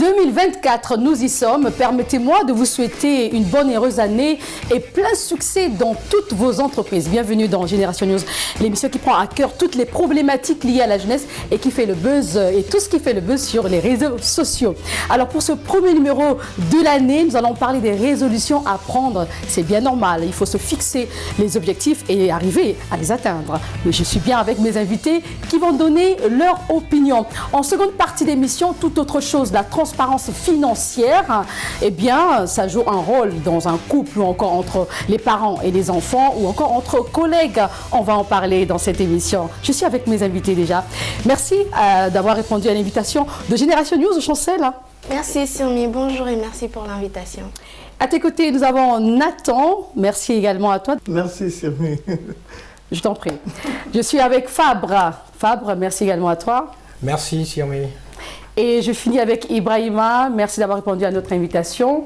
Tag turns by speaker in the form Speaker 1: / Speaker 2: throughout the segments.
Speaker 1: 2024, nous y sommes. Permettez-moi de vous souhaiter une bonne et heureuse année et plein succès dans toutes vos entreprises. Bienvenue dans Génération News, l'émission qui prend à cœur toutes les problématiques liées à la jeunesse et qui fait le buzz et tout ce qui fait le buzz sur les réseaux sociaux. Alors pour ce premier numéro de l'année, nous allons parler des résolutions à prendre. C'est bien normal, il faut se fixer les objectifs et arriver à les atteindre. Mais je suis bien avec mes invités qui vont donner leur opinion. En seconde partie d'émission, toute autre chose, la transparence financière, eh bien, ça joue un rôle dans un couple ou encore entre les parents et les enfants ou encore entre collègues. On va en parler dans cette émission. Je suis avec mes invités déjà. Merci d'avoir répondu à l'invitation de Génération News, Chancel.
Speaker 2: Merci Sirmi, bonjour et merci pour l'invitation.
Speaker 1: À tes côtés, nous avons Nathan. Merci également à toi.
Speaker 3: Merci Sirmi.
Speaker 1: Je t'en prie. Je suis avec Fabre. Fabre, merci également à toi.
Speaker 4: Merci Sirmi.
Speaker 1: Et je finis avec Ibrahima. Merci d'avoir répondu à notre invitation.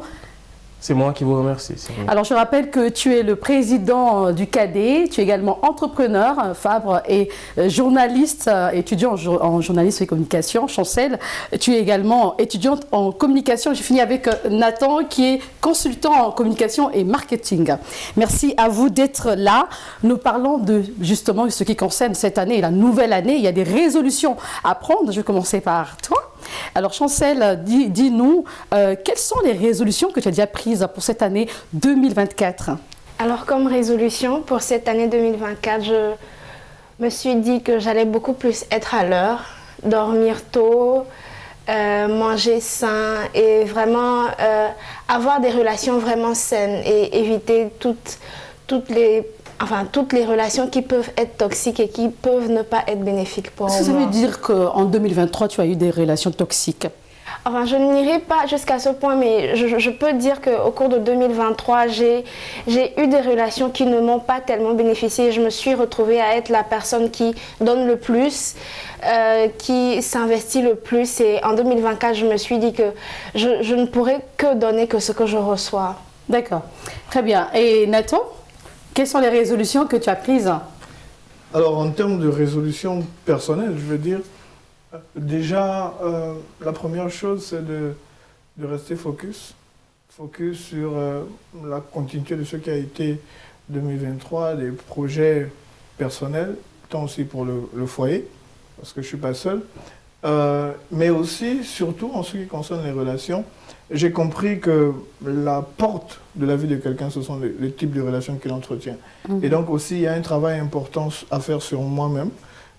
Speaker 5: C'est moi qui vous remercie.
Speaker 1: Alors, je rappelle que tu es le président du CADE, tu es également entrepreneur, Fabre, et journaliste, étudiant en journalisme et communication, Chancel. Tu es également étudiante en communication. J'ai fini avec Nathan, qui est consultant en communication et marketing. Merci à vous d'être là. Nous parlons de justement ce qui concerne cette année, la nouvelle année. Il y a des résolutions à prendre. Je vais commencer par toi. Alors Chancel, dis-nous, quelles sont les résolutions que tu as déjà prises pour cette année 2024?
Speaker 2: Alors comme résolution pour cette année 2024, je me suis dit que j'allais beaucoup plus être à l'heure, dormir tôt, manger sain et vraiment avoir des relations vraiment saines et éviter toutes les relations qui peuvent être toxiques et qui peuvent ne pas être bénéfiques pour moi.
Speaker 1: Ça veut dire qu'en 2023, tu as eu des relations toxiques?
Speaker 2: Enfin, je n'irai pas jusqu'à ce point, mais je peux dire qu'au cours de 2023, j'ai eu des relations qui ne m'ont pas tellement bénéficié. Je me suis retrouvée à être la personne qui donne le plus, qui s'investit le plus. Et en 2024, je me suis dit que je ne pourrais que donner que ce que je reçois.
Speaker 1: D'accord, très bien. Et Nathan, quelles sont les résolutions que tu as prises?
Speaker 3: Alors, en termes de résolution personnelle, je veux dire, déjà, la première chose, c'est de rester focus. Focus sur la continuité de ce qui a été 2023, des projets personnels, tant aussi pour le foyer, parce que je ne suis pas seul, mais aussi, surtout, en ce qui concerne les relations, j'ai compris que la porte de la vie de quelqu'un, ce sont les types de relations qu'il entretient. Et donc aussi, il y a un travail important à faire sur moi-même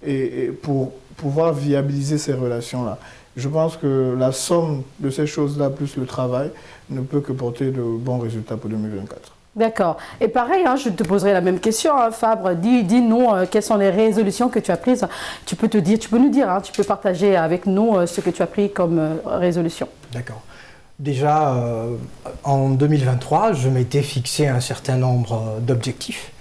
Speaker 3: et pour pouvoir viabiliser ces relations-là. Je pense que la somme de ces choses-là, plus le travail, ne peut que porter de bons résultats pour 2024.
Speaker 1: D'accord. Et pareil, je te poserai la même question, Fabre. Dis-nous quelles sont les résolutions que tu as prises. Tu peux nous dire, tu peux partager avec nous ce que tu as pris comme résolution.
Speaker 4: D'accord. Déjà, en 2023, je m'étais fixé un certain nombre d'objectifs.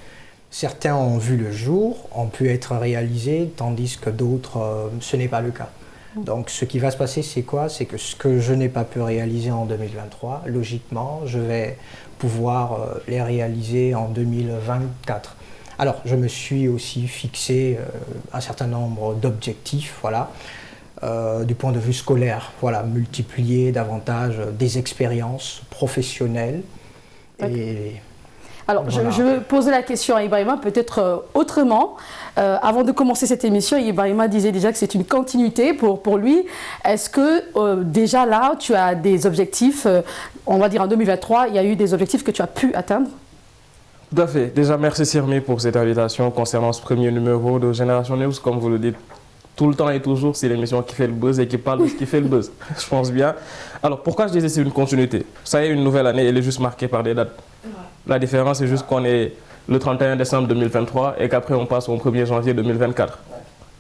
Speaker 4: Certains ont vu le jour, ont pu être réalisés, tandis que d'autres, ce n'est pas le cas. Donc, ce qui va se passer, c'est quoi? C'est que ce que je n'ai pas pu réaliser en 2023, logiquement, je vais pouvoir les réaliser en 2024. Alors, je me suis aussi fixé un certain nombre d'objectifs, voilà. Du point de vue scolaire, voilà, multiplier davantage des expériences professionnelles. Et
Speaker 1: alors, voilà. je vais poser la question à Ibrahima peut-être autrement. Avant de commencer cette émission, Ibrahima disait déjà que c'est une continuité pour lui. Est-ce que déjà là, tu as des objectifs, on va dire en 2023, il y a eu des objectifs que tu as pu atteindre?
Speaker 5: Tout à fait. Déjà, merci Sirmi pour cette invitation concernant ce premier numéro de Génération News, comme vous le dites. Tout le temps et toujours, c'est l'émission qui fait le buzz et qui parle de ce qui fait le buzz. Je pense bien. Alors, pourquoi je disais que c'est une continuité? Ça y est, une nouvelle année, elle est juste marquée par des dates. La différence, c'est juste qu'on est le 31 décembre 2023 et qu'après, on passe au 1er janvier 2024.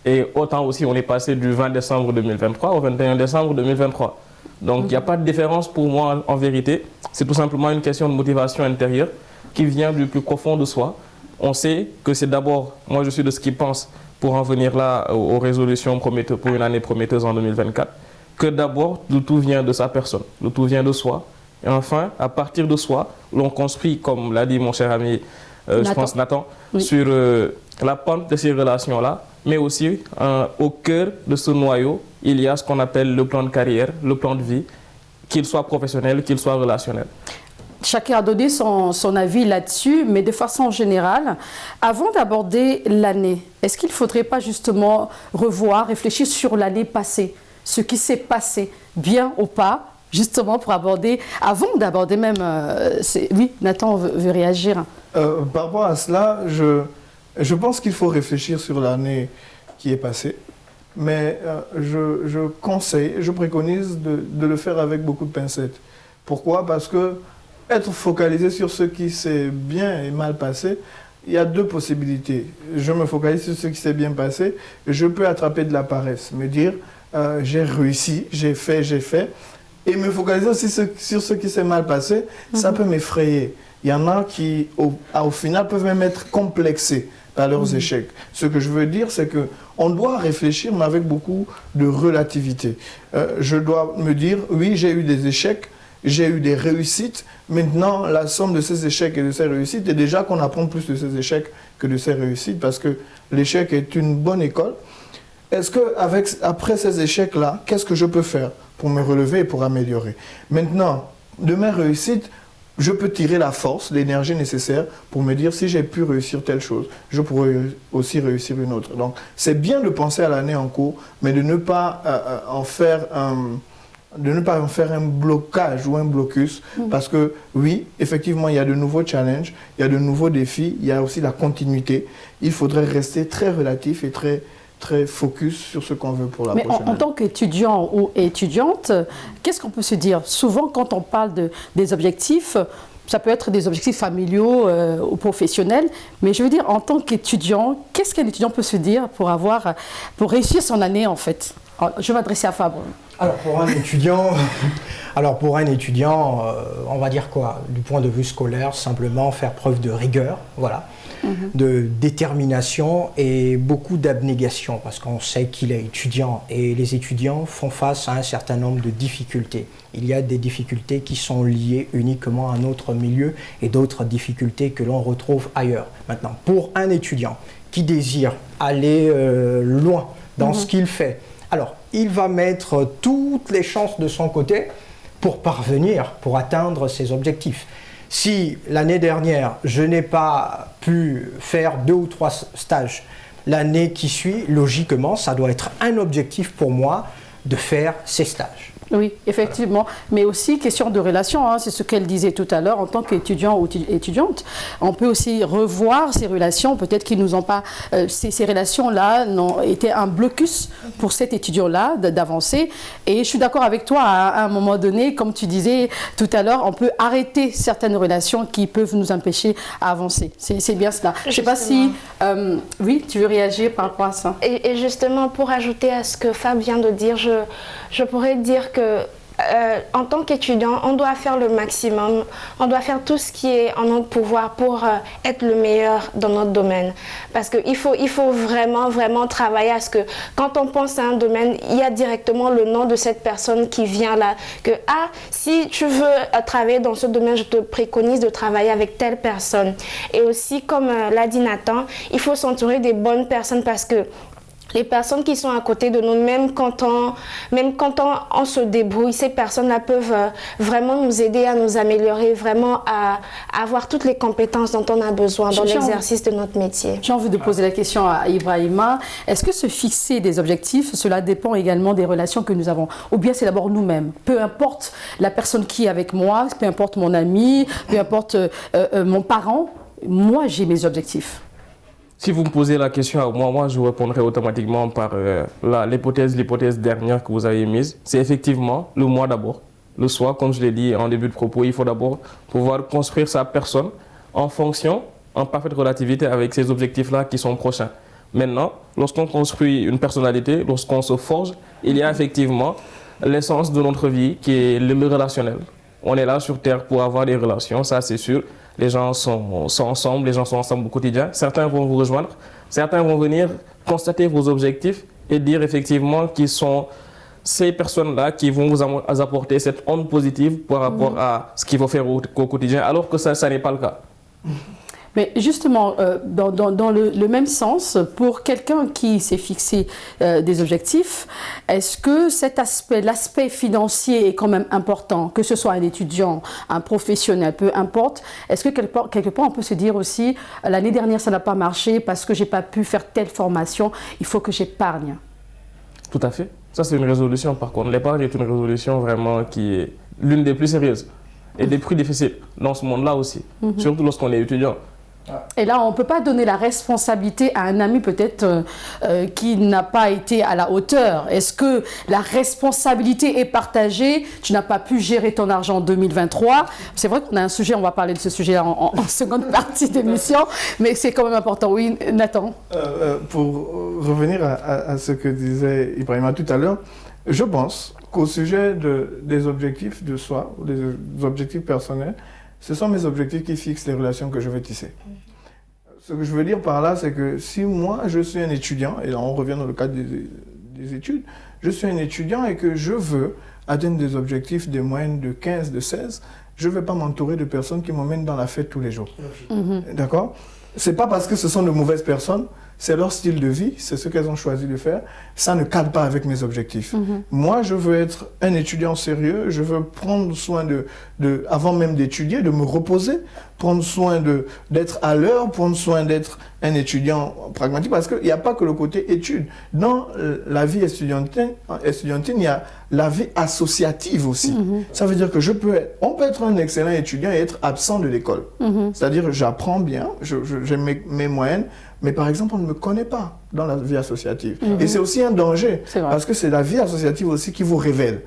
Speaker 5: Et autant aussi, on est passé du 20 décembre 2023 au 21 décembre 2023. Donc, il n'y a pas de différence pour moi, en vérité. C'est tout simplement une question de motivation intérieure qui vient du plus profond de soi. On sait que c'est d'abord, moi je suis de ce qui pense, pour en venir là aux résolutions prometteuses pour une année prometteuse en 2024, que d'abord, le tout vient de sa personne, le tout vient de soi. Et enfin, à partir de soi, l'on construit, comme l'a dit mon cher ami, je pense Nathan, oui, sur la pente de ces relations-là, mais aussi au cœur de ce noyau, il y a ce qu'on appelle le plan de carrière, le plan de vie qu'il soit professionnel, qu'il soit relationnel.
Speaker 1: Chacun a donné son avis là-dessus, mais de façon générale, avant d'aborder l'année, est-ce qu'il ne faudrait pas justement revoir, réfléchir sur l'année passée, ce qui s'est passé, bien ou pas, justement pour aborder, avant d'aborder même... oui, Nathan veut réagir.
Speaker 3: Par rapport à cela, je pense qu'il faut réfléchir sur l'année qui est passée, mais je conseille, je préconise de le faire avec beaucoup de pincettes. Pourquoi? Parce que être focalisé sur ce qui s'est bien et mal passé, il y a deux possibilités. Je me focalise sur ce qui s'est bien passé, je peux attraper de la paresse, me dire j'ai réussi, j'ai fait, et me focaliser aussi sur ce qui s'est mal passé, ça peut m'effrayer. Il y en a qui, au final, peuvent même être complexés par leurs échecs. Ce que je veux dire, c'est qu'on doit réfléchir, mais avec beaucoup de relativité. Je dois me dire, oui, j'ai eu des échecs, j'ai eu des réussites. Maintenant, la somme de ces échecs et de ces réussites est déjà qu'on apprend plus de ces échecs que de ces réussites, parce que l'échec est une bonne école. Est-ce qu'après ces échecs-là, qu'est-ce que je peux faire pour me relever et pour améliorer? Maintenant, de mes réussites, je peux tirer la force, l'énergie nécessaire pour me dire si j'ai pu réussir telle chose, je pourrais aussi réussir une autre. Donc, c'est bien de penser à l'année en cours, mais de ne pas en faire un blocage ou un blocus, parce que oui, effectivement, il y a de nouveaux challenges, il y a de nouveaux défis, il y a aussi la continuité. Il faudrait rester très relatif et très focus sur ce qu'on veut pour la prochaine année.
Speaker 1: Mais en tant qu'étudiant ou étudiante, qu'est-ce qu'on peut se dire? Souvent, quand on parle des objectifs, ça peut être des objectifs familiaux ou professionnels, mais je veux dire, en tant qu'étudiant, qu'est-ce qu'un étudiant peut se dire pour réussir son année, en fait? Alors, je vais m'adresser à Fabre.
Speaker 4: Alors pour un étudiant, on va dire quoi? Du point de vue scolaire, simplement faire preuve de rigueur, voilà, de détermination et beaucoup d'abnégation, parce qu'on sait qu'il est étudiant et les étudiants font face à un certain nombre de difficultés. Il y a des difficultés qui sont liées uniquement à notre milieu et d'autres difficultés que l'on retrouve ailleurs. Maintenant, pour un étudiant qui désire aller loin dans ce qu'il fait, alors, il va mettre toutes les chances de son côté pour parvenir, pour atteindre ses objectifs. Si l'année dernière, je n'ai pas pu faire 2 ou 3 stages, l'année qui suit, logiquement, ça doit être un objectif pour moi de faire ces stages.
Speaker 1: Oui, effectivement, mais aussi question de relation, hein, c'est ce qu'elle disait tout à l'heure, en tant qu'étudiant ou étudiante, on peut aussi revoir ces relations, peut-être qu'ils nous ont pas, ces relations-là n'ont été un blocus pour cet étudiant-là d'avancer, et je suis d'accord avec toi, à un moment donné, comme tu disais tout à l'heure, on peut arrêter certaines relations qui peuvent nous empêcher à avancer, c'est bien cela. Je ne sais pas si, oui, tu veux réagir par rapport à ça?
Speaker 2: Et justement, pour ajouter à ce que Fab vient de dire, je pourrais dire que en tant qu'étudiant, on doit faire le maximum, on doit faire tout ce qui est en notre pouvoir pour être le meilleur dans notre domaine. Parce qu'il faut vraiment travailler à ce que quand on pense à un domaine, il y a directement le nom de cette personne qui vient là. Que si tu veux travailler dans ce domaine, je te préconise de travailler avec telle personne. Et aussi, comme l'a dit Nathan, il faut s'entourer des bonnes personnes parce que les personnes qui sont à côté de nous, même quand on se débrouille, ces personnes-là peuvent vraiment nous aider à nous améliorer, vraiment à avoir toutes les compétences dont on a besoin dans l'exercice de notre métier.
Speaker 1: J'ai envie de poser la question à Ibrahima. Est-ce que se fixer des objectifs, cela dépend également des relations que nous avons? Ou bien c'est d'abord nous-mêmes? Peu importe la personne qui est avec moi, peu importe mon ami, peu importe mon parent, moi j'ai mes objectifs.
Speaker 5: Si vous me posez la question à moi, je vous répondrai automatiquement par l'hypothèse dernière que vous avez mise. C'est effectivement le moi d'abord. Le soi, comme je l'ai dit en début de propos, il faut d'abord pouvoir construire sa personne en fonction, en parfaite relativité avec ces objectifs-là qui sont prochains. Maintenant, lorsqu'on construit une personnalité, lorsqu'on se forge, il y a effectivement l'essence de notre vie qui est le relationnel. On est là sur Terre pour avoir des relations, ça c'est sûr. Les gens sont ensemble, les gens sont ensemble au quotidien. Certains vont vous rejoindre, certains vont venir constater vos objectifs et dire effectivement qu'ils sont ces personnes-là qui vont vous apporter cette onde positive par rapport à ce qu'il faut faire au quotidien, alors que ça n'est pas le cas.
Speaker 1: Mais justement, dans le même sens, pour quelqu'un qui s'est fixé des objectifs, est-ce que cet aspect, l'aspect financier est quand même important, que ce soit un étudiant, un professionnel, peu importe. Est-ce que quelque part on peut se dire aussi, l'année dernière ça n'a pas marché parce que j'ai pas pu faire telle formation, il faut que j'épargne?
Speaker 5: Tout à fait. Ça, c'est une résolution, par contre. L'épargne est une résolution vraiment qui est l'une des plus sérieuses et des plus difficiles dans ce monde-là aussi, surtout lorsqu'on est étudiant.
Speaker 1: Et là, on ne peut pas donner la responsabilité à un ami peut-être qui n'a pas été à la hauteur. Est-ce que la responsabilité est partagée? Tu n'as pas pu gérer ton argent en 2023. C'est vrai qu'on a un sujet, on va parler de ce sujet en seconde partie d'émission, mais c'est quand même important. Oui, Nathan?
Speaker 3: Pour revenir à ce que disait Ibrahima tout à l'heure, je pense qu'au sujet des objectifs de soi, ou des objectifs personnels, ce sont mes objectifs qui fixent les relations que je vais tisser. Ce que je veux dire par là, c'est que si moi, je suis un étudiant, et là on revient dans le cadre des études, je suis un étudiant et que je veux atteindre des objectifs des moyennes de 15, de 16, je ne vais pas m'entourer de personnes qui m'emmènent dans la fête tous les jours. D'accord? Ce n'est pas parce que ce sont de mauvaises personnes, c'est leur style de vie, c'est ce qu'elles ont choisi de faire. Ça ne cadre pas avec mes objectifs. Moi, je veux être un étudiant sérieux, je veux prendre soin avant même d'étudier, de me reposer, prendre soin d'être à l'heure, prendre soin d'être un étudiant pragmatique, parce qu'il n'y a pas que le côté études. Dans la vie estudiantine, il y a la vie associative aussi. Ça veut dire que on peut être un excellent étudiant et être absent de l'école. C'est-à-dire, j'apprends bien, j'ai mes moyennes, mais par exemple, on ne me connaît pas dans la vie associative. Et c'est aussi un danger, parce que c'est la vie associative aussi qui vous révèle.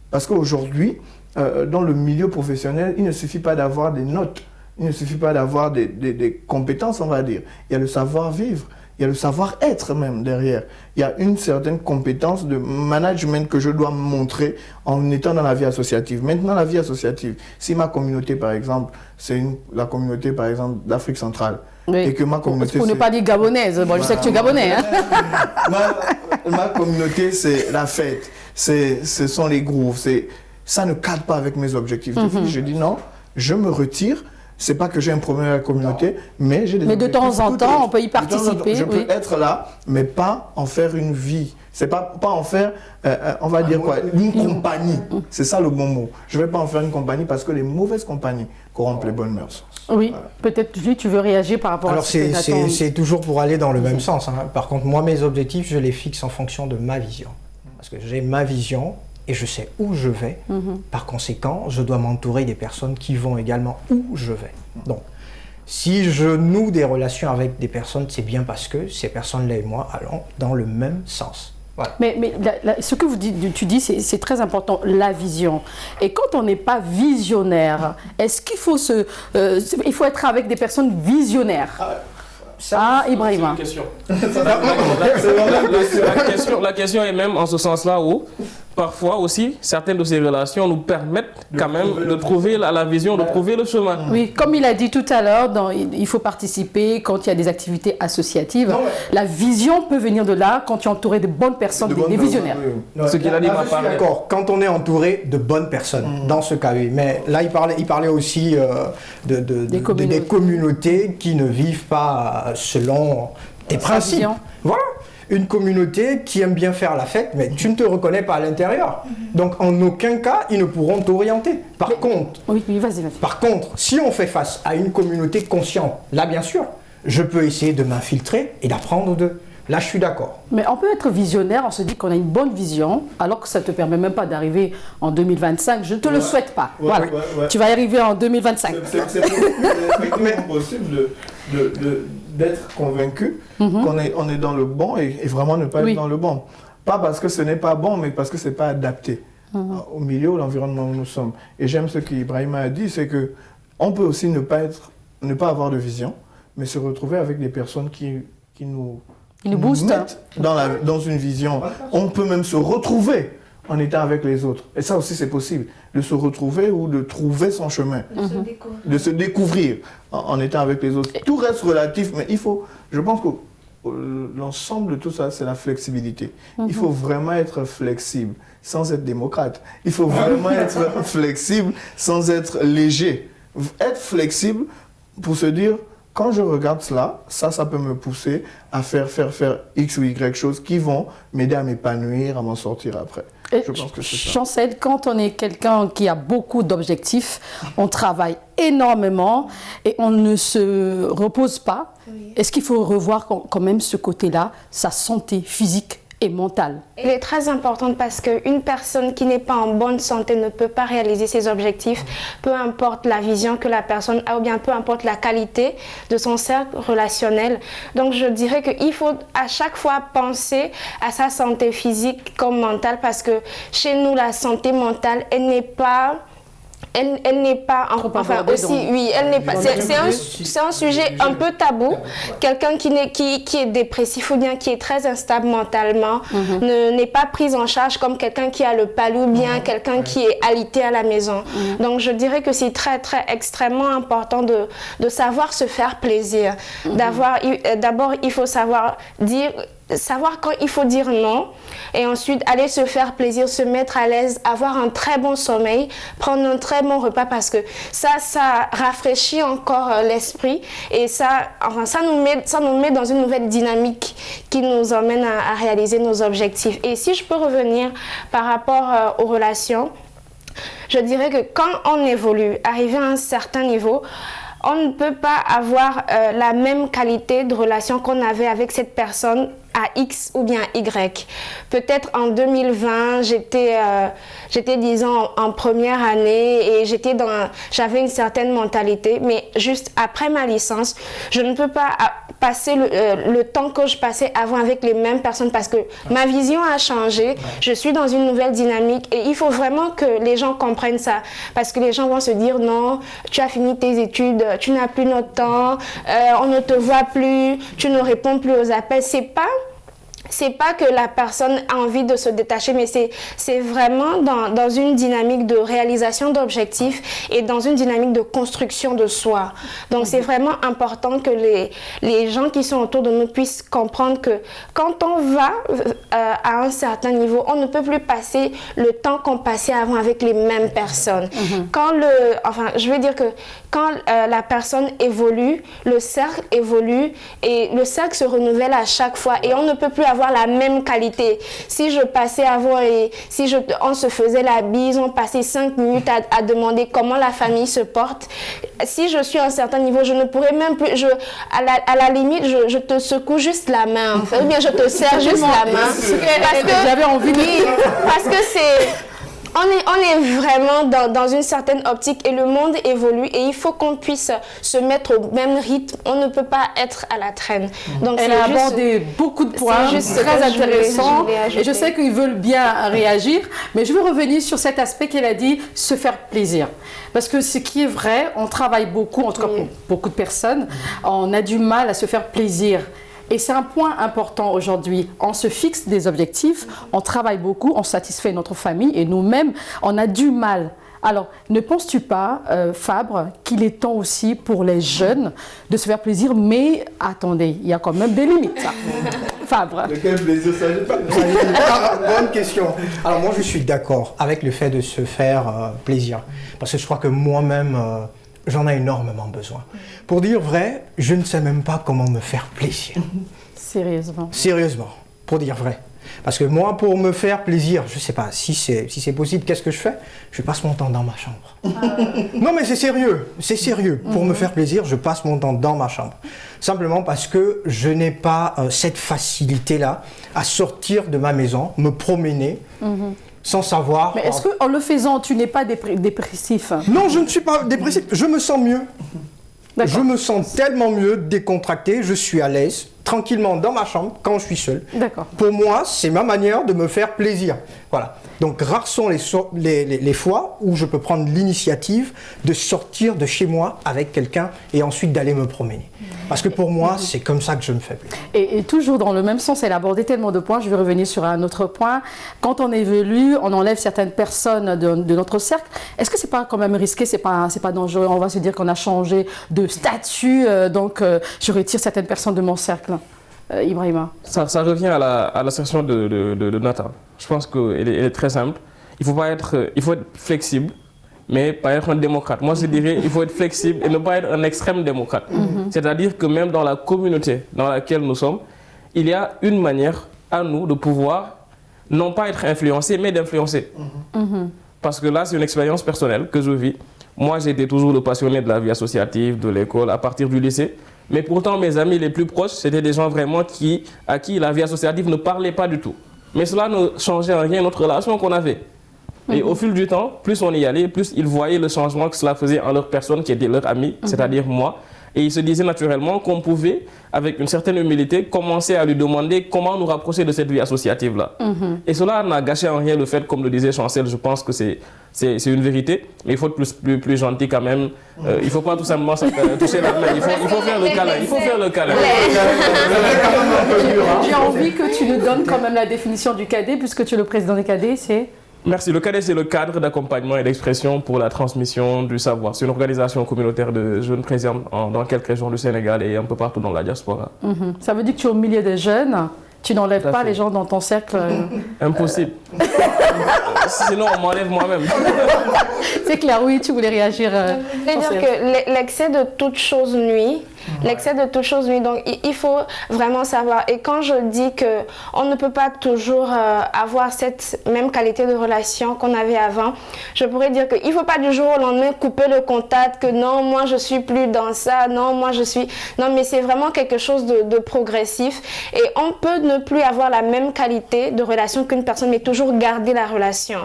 Speaker 3: Parce qu'aujourd'hui, dans le milieu professionnel, il ne suffit pas d'avoir des notes, il ne suffit pas d'avoir des compétences, on va dire. Il y a le savoir-vivre, il y a le savoir-être même derrière. Il y a une certaine compétence de management que je dois montrer en étant dans la vie associative. Maintenant, la vie associative, si ma communauté, par exemple, c'est la communauté, par exemple, d'Afrique centrale,
Speaker 1: oui.
Speaker 3: Et que ma communauté...
Speaker 1: Pour ne pas dire gabonaise, bon, je sais que tu es gabonais. Hein.
Speaker 3: ma communauté, c'est la fête, ce sont les grooves, ça ne cadre pas avec mes objectifs. Je dis non, je me retire. C'est pas que j'ai un problème avec la communauté, mais j'ai des objectifs.
Speaker 1: Mais de temps en temps, on peut y participer.
Speaker 3: Je peux être là, mais pas en faire une vie. C'est pas en faire, on va dire quoi, une compagnie. C'est ça le bon mot. Je vais pas en faire une compagnie parce que les mauvaises compagnies corrompent les bonnes mœurs.
Speaker 1: Oui, voilà. Peut-être, lui, tu veux réagir par rapport à ce que Nathan...
Speaker 4: Alors, c'est toujours pour aller dans le même sens. Hein. Par contre, moi, mes objectifs, je les fixe en fonction de ma vision. Parce que j'ai ma vision et je sais où je vais. Par conséquent, je dois m'entourer des personnes qui vont également où je vais. Donc, si je noue des relations avec des personnes, c'est bien parce que ces personnes-là et moi allons dans le même sens. Voilà.
Speaker 1: Mais ce que tu dis, c'est très important, la vision. Et quand on n'est pas visionnaire, est-ce qu'il faut il faut être avec des personnes visionnaires? Ibrahima.
Speaker 5: C'est une question. La question est même en ce sens-là où parfois aussi, certaines de ces relations nous permettent quand même de trouver la vision, de trouver le chemin.
Speaker 1: Oui, comme il a dit tout à l'heure, il faut participer quand il y a des activités associatives. Non, ouais. La vision peut venir de là quand tu es entouré de bonnes personnes, des visionnaires.
Speaker 4: Non, ce qu'il a dit m'a parlé. D'accord, quand on est entouré de bonnes personnes, dans ce cas, oui. Mais là, il parlait aussi des communautés qui ne vivent pas selon des principes. Vision. Voilà. Une communauté qui aime bien faire la fête, mais tu ne te reconnais pas à l'intérieur. Donc, en aucun cas, ils ne pourront t'orienter. Par contre, Par contre, si on fait face à une communauté consciente, là, bien sûr, je peux essayer de m'infiltrer et d'apprendre d'eux. Là, je suis d'accord.
Speaker 1: Mais on peut être visionnaire, on se dit qu'on a une bonne vision, alors que ça ne te permet même pas d'arriver en 2025. Je ne te le souhaite pas. Voilà. Tu vas y arriver en 2025.
Speaker 3: C'est possible d'être convaincu qu'on est dans le bon et vraiment ne pas être dans le bon. Pas parce que ce n'est pas bon, mais parce que ce n'est pas adapté au milieu, au l'environnement où nous sommes. Et j'aime ce qu'Ibrahima a dit, c'est qu'on peut aussi ne pas avoir de vision, mais se retrouver avec des personnes qui nous mettent dans une vision. On peut même se retrouver en étant avec les autres. Et ça aussi, c'est possible, de se retrouver ou de trouver son chemin, de se découvrir en étant avec les autres. Tout reste relatif, mais je pense que l'ensemble de tout ça, c'est la flexibilité. Il faut vraiment être flexible sans être démocrate. Il faut vraiment être flexible sans être léger. Être flexible pour se dire, quand je regarde cela, ça peut me pousser à faire X ou Y choses qui vont m'aider à m'épanouir, à m'en sortir après. Je pense que c'est ça.
Speaker 1: Chancel, quand on est quelqu'un qui a beaucoup d'objectifs, on travaille énormément et on ne se repose pas. Oui. Est-ce qu'il faut revoir quand même ce côté-là, sa santé physique et mentale?
Speaker 2: Elle est très importante parce qu'une personne qui n'est pas en bonne santé ne peut pas réaliser ses objectifs, peu importe la vision que la personne a ou bien peu importe la qualité de son cercle relationnel. Donc je dirais qu'il faut à chaque fois penser à sa santé physique comme mentale parce que chez nous la santé mentale, elle n'est pas enfin aussi oui, elle n'est pas, c'est un sujet un peu tabou. Quelqu'un qui est dépressif ou bien qui est très instable mentalement n'est pas pris en charge comme quelqu'un qui a le palu ou bien quelqu'un qui est alité à la maison. Donc je dirais que c'est très extrêmement important de savoir se faire plaisir. D'abord il faut savoir quand il faut dire non et ensuite aller se faire plaisir, se mettre à l'aise, avoir un très bon sommeil, prendre un très bon repas parce que ça rafraîchit encore l'esprit et ça nous met dans une nouvelle dynamique qui nous emmène à réaliser nos objectifs. Et si je peux revenir par rapport aux relations, je dirais que quand on évolue, arrivé à un certain niveau, on ne peut pas avoir la même qualité de relation qu'on avait avec cette personne à X ou bien Y. Peut-être en 2020, j'étais disons en première année et j'avais une certaine mentalité, mais juste après ma licence, je ne peux pas passer le temps que je passais avant avec les mêmes personnes parce que ma vision a changé, je suis dans une nouvelle dynamique et il faut vraiment que les gens comprennent ça parce que les gens vont se dire non, tu as fini tes études, tu n'as plus notre temps, on ne te voit plus, tu ne réponds plus aux appels. C'est pas que la personne a envie de se détacher, mais c'est vraiment dans une dynamique de réalisation d'objectifs et dans une dynamique de construction de soi. Donc c'est vraiment important que les gens qui sont autour de nous puissent comprendre que quand on va à un certain niveau, on ne peut plus passer le temps qu'on passait avant avec les mêmes personnes. Je veux dire que quand la personne évolue, le cercle évolue et le cercle se renouvelle à chaque fois et on ne peut plus avoir la même qualité. Si je passais avant et on se faisait la bise, on passait 5 minutes à demander comment la famille se porte. Si je suis à un certain niveau, je ne pourrais même plus, à la limite, je te secoue juste la main, ou bien je te serre juste la main. Parce que
Speaker 1: j'avais envie de...
Speaker 2: Oui, parce que c'est... On est vraiment dans une certaine optique et le monde évolue et il faut qu'on puisse se mettre au même rythme. On ne peut pas être à la traîne. Donc
Speaker 1: elle a abordé beaucoup de points très intéressants et je sais qu'ils veulent bien réagir, mais je veux revenir sur cet aspect qu'elle a dit, se faire plaisir. Parce que ce qui est vrai, on travaille beaucoup, en tout cas pour beaucoup de personnes, on a du mal à se faire plaisir. Et c'est un point important aujourd'hui. On se fixe des objectifs, on travaille beaucoup, on satisfait notre famille et nous-mêmes, on a du mal. Alors, ne penses-tu pas, Fabre, qu'il est temps aussi pour les jeunes de se faire plaisir, mais attendez, il y a quand même des limites, ça. Fabre.
Speaker 3: De quel plaisir s'agit pas?
Speaker 4: Bonne question. Alors moi, je suis d'accord avec le fait de se faire plaisir. Parce que je crois que moi-même... j'en ai énormément besoin. Pour dire vrai, je ne sais même pas comment me faire plaisir.
Speaker 1: Sérieusement? Sérieusement,
Speaker 4: pour dire vrai. Parce que moi, pour me faire plaisir, je ne sais pas si c'est possible, qu'est-ce que je fais? Je passe mon temps dans ma chambre. Non mais c'est sérieux. Pour me faire plaisir, je passe mon temps dans ma chambre. Simplement parce que je n'ai pas cette facilité-là à sortir de ma maison, me promener, sans savoir...
Speaker 1: Mais est-ce qu'en le faisant, tu n'es pas dépressif?
Speaker 4: Non, je ne suis pas dépressif. Je me sens mieux. Je me sens tellement mieux, décontracté, je suis à l'aise, tranquillement dans ma chambre, quand je suis seul. Pour moi, c'est ma manière de me faire plaisir. Voilà. Donc, rares sont les fois où je peux prendre l'initiative de sortir de chez moi avec quelqu'un et ensuite d'aller me promener. Parce que pour moi, c'est comme ça que je me fais plaisir.
Speaker 1: Et toujours dans le même sens, elle a abordé tellement de points, je vais revenir sur un autre point. Quand on évolue, on enlève certaines personnes de notre cercle. Est-ce que c'est pas quand même risqué, c'est pas dangereux? On va se dire qu'on a changé de statut, donc je retire certaines personnes de mon cercle. Ibrahima.
Speaker 5: Ça revient à l'assertion de Nathan. Je pense qu'elle est très simple. Il faut être flexible mais pas être un démocrate. Moi, je dirais il faut être flexible et ne pas être un extrême démocrate. C'est-à-dire que même dans la communauté dans laquelle nous sommes, il y a une manière à nous de pouvoir non pas être influencé, mais d'influencer. Parce que là, c'est une expérience personnelle que je vis. Moi, j'ai été toujours le passionné de la vie associative, de l'école, à partir du lycée. Mais pourtant, mes amis les plus proches, c'était des gens vraiment à qui la vie associative ne parlait pas du tout. Mais cela ne changeait en rien notre relation qu'on avait. Et au fil du temps, plus on y allait, plus ils voyaient le changement que cela faisait en leur personne, qui était leur ami, c'est-à-dire moi. Et ils se disaient naturellement qu'on pouvait, avec une certaine humilité, commencer à lui demander comment nous rapprocher de cette vie associative-là. Et cela n'a gâché en rien le fait, comme le disait Chancel, je pense que c'est une vérité, mais il faut être plus gentil quand même. Il ne faut pas tout simplement toucher la main, il faut faire le câlin. Il faut faire le câlin.
Speaker 1: J'ai envie que tu nous donnes quand même la définition du cadet, puisque tu es le président des cadets, c'est...
Speaker 5: Merci. Le CADES, c'est le cadre d'accompagnement et d'expression pour la transmission du savoir. C'est une organisation communautaire de jeunes présents dans quelques régions du Sénégal et un peu partout dans la diaspora.
Speaker 1: Ça veut dire que tu es au milieu des jeunes, tu n'enlèves pas les gens dans ton cercle.
Speaker 5: Impossible. Sinon, on m'enlève moi-même.
Speaker 1: C'est clair, oui, tu voulais réagir.
Speaker 2: Je voulais dire que l'excès de toute chose nuit. L'excès de toute chose nuit. Donc, il faut vraiment savoir. Et quand je dis qu'on ne peut pas toujours avoir cette même qualité de relation qu'on avait avant, je pourrais dire qu'il ne faut pas du jour au lendemain couper le contact, que non, moi je suis plus dans ça, non, moi je suis... Non, mais c'est vraiment quelque chose de progressif. Et on peut ne plus avoir la même qualité de relation qu'une personne, mais toujours garder la relation.